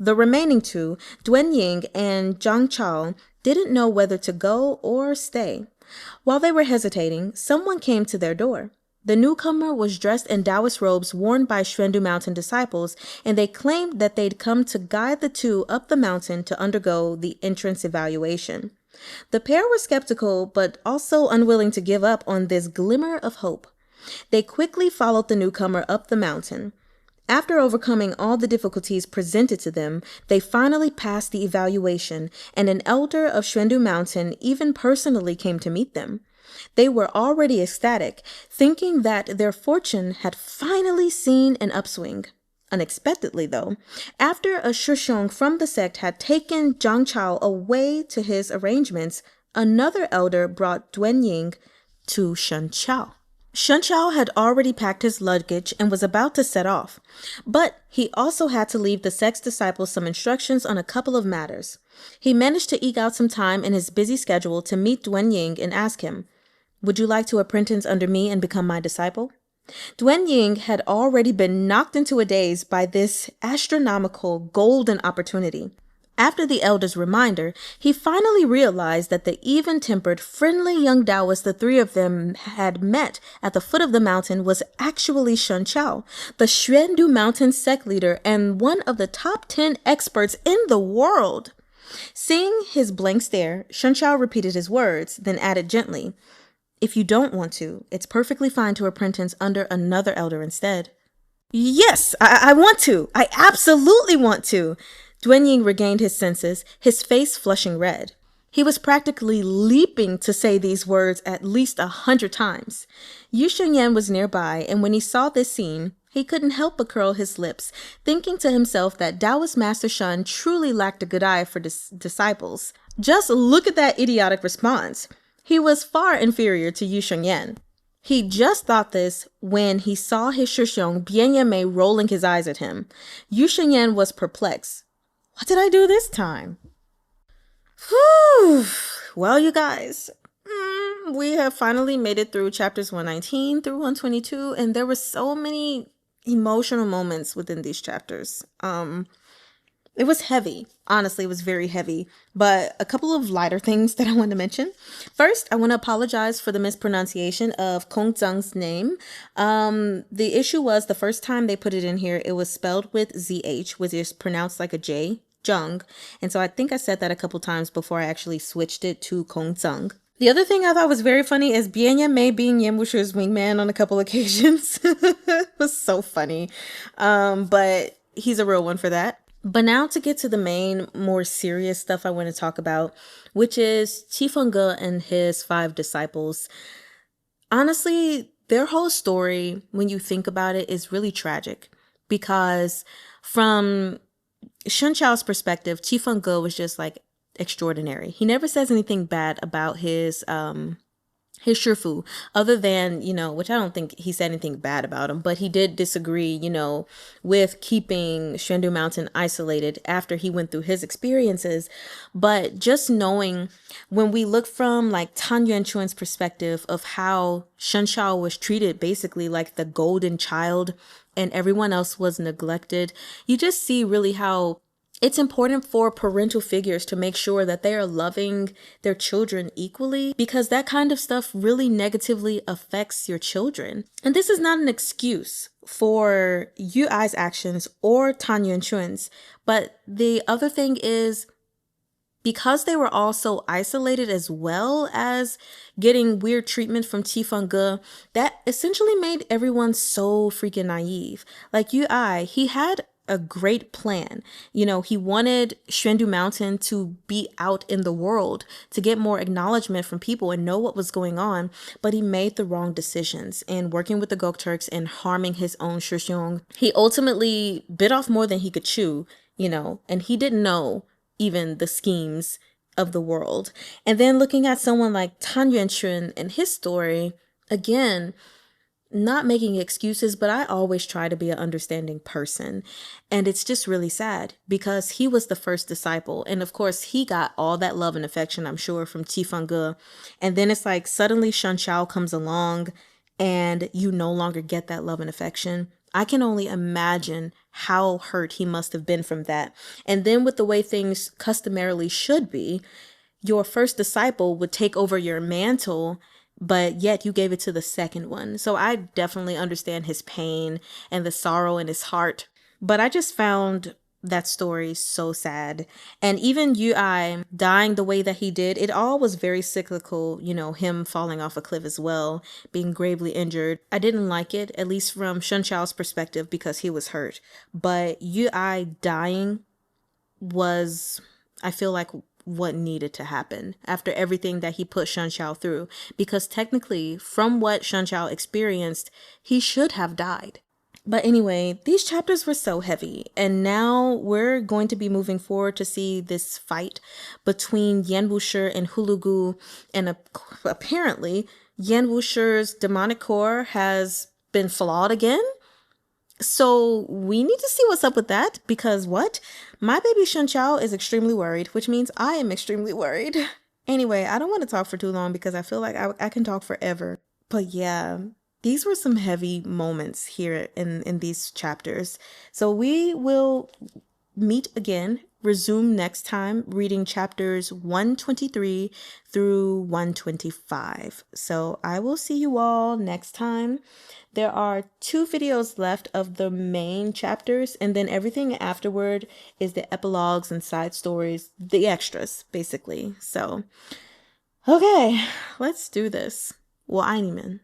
The remaining 2, Duan Ying and Zhang Chao, didn't know whether to go or stay. While they were hesitating, someone came to their door. The newcomer was dressed in Taoist robes worn by Xuandu Mountain disciples, and they claimed that they'd come to guide the 2 up the mountain to undergo the entrance evaluation. The pair were skeptical, but also unwilling to give up on this glimmer of hope. They quickly followed the newcomer up the mountain. After overcoming all the difficulties presented to them, they finally passed the evaluation, and an elder of Xuandu Mountain even personally came to meet them. They were already ecstatic, thinking that their fortune had finally seen an upswing. Unexpectedly, though, after a Shixiong from the sect had taken Zhang Chao away to his arrangements, another elder brought Duan Ying to Shen Qiao. Shen Qiao had already packed his luggage and was about to set off, but he also had to leave the sect's disciples some instructions on a couple of matters. He managed to eke out some time in his busy schedule to meet Duan Ying and ask him, "Would you like to apprentice under me and become my disciple?" Duan Ying had already been knocked into a daze by this astronomical golden opportunity. After the elder's reminder, he finally realized that the even-tempered, friendly young Taoist the 3 of them had met at the foot of the mountain was actually Shen Qiao, the Xuandu Mountain sect leader and one of the top 10 experts in the world. Seeing his blank stare, Shen Qiao repeated his words, then added gently, "If you don't want to, it's perfectly fine to apprentice under another elder instead." "Yes, I want to. I absolutely want to." Duan Ying regained his senses, his face flushing red. He was practically leaping to say these words at least 100 times. Yu Shengyan was nearby, and when he saw this scene, he couldn't help but curl his lips, thinking to himself that Taoist Master Shen truly lacked a good eye for disciples. Just look at that idiotic response. He was far inferior to Yu Shengyan. He just thought this when he saw his Shixiong Bianyame rolling his eyes at him. Yu Shengyan was perplexed. What did I do this time? Whew. Well, you guys, we have finally made it through chapters 119 through 122, and there were so many emotional moments within these chapters. It was heavy. Honestly, it was very heavy. But a couple of lighter things that I want to mention. First, I want to apologize for the mispronunciation of Kong Zhang's name. The issue was the first time they put it in here, it was spelled with ZH, which is pronounced like a J, Zhang. And so I think I said that a couple times before I actually switched it to Kong Zhang. The other thing I thought was very funny is Bianya Mei being Yan Wushi's wingman on a couple occasions. It was so funny. But he's a real one for that. But now to get to the main, more serious stuff I want to talk about, which is Qi Fengge and his 5 disciples. Honestly, their whole story, when you think about it, is really tragic. Because from Shen Qiao's perspective, Qi Fengge was just like extraordinary. He never says anything bad about his his Shifu, other than, which I don't think he said anything bad about him, but he did disagree, with keeping Xuandu Mountain isolated after he went through his experiences. But just knowing, when we look from like Tan Yuanchuan's perspective of how Shen Qiao was treated basically like the golden child and everyone else was neglected, you just see really how it's important for parental figures to make sure that they are loving their children equally, because that kind of stuff really negatively affects your children. And this is not an excuse for Yu Ai's actions or Tan Yuanchuan's, but the other thing is, because they were all so isolated as well as getting weird treatment from Tifeng Ge, that essentially made everyone so freaking naive. Like Yu Ai, he had a great plan. He wanted Xuandu Mountain to be out in the world to get more acknowledgement from people and know what was going on, but he made the wrong decisions in working with the Gokturks and harming his own Shishong. He ultimately bit off more than he could chew, and he didn't know even the schemes of the world. And then looking at someone like Tan Yuanchun and his story, again, not making excuses, but I always try to be an understanding person. And it's just really sad because he was the first disciple. And of course, he got all that love and affection, I'm sure, from Tifeng Ge. And then it's like suddenly Shen Qiao comes along and you no longer get that love and affection. I can only imagine how hurt he must have been from that. And then with the way things customarily should be, your first disciple would take over your mantle, but yet you gave it to the second one. So I definitely understand his pain and the sorrow in his heart. But I just found that story so sad. And even Yu Ai dying the way that he did, it all was very cyclical, him falling off a cliff as well, being gravely injured. I didn't like it, at least from Shen Qiao's perspective, because he was hurt. But Yu Ai dying was, I feel like, what needed to happen after everything that he put Shen Qiao through, because technically from what Shen Qiao experienced, he should have died. But anyway, these chapters were so heavy, and now we're going to be moving forward to see this fight between Yan Wushi and Hulugu, and apparently Yan Wushi's demonic core has been flawed again. So we need to see what's up with that, because my baby Shen Qiao is extremely worried, which means I am extremely worried. Anyway, I don't want to talk for too long because I feel like I can talk forever. But yeah, these were some heavy moments here in these chapters. So we will meet again, resume next time, reading chapters 123 through 125. So I will see you all next time. There are 2 videos left of the main chapters, and then everything afterward is the epilogues and side stories, the extras, basically. So, okay, let's do this. 我爱你们.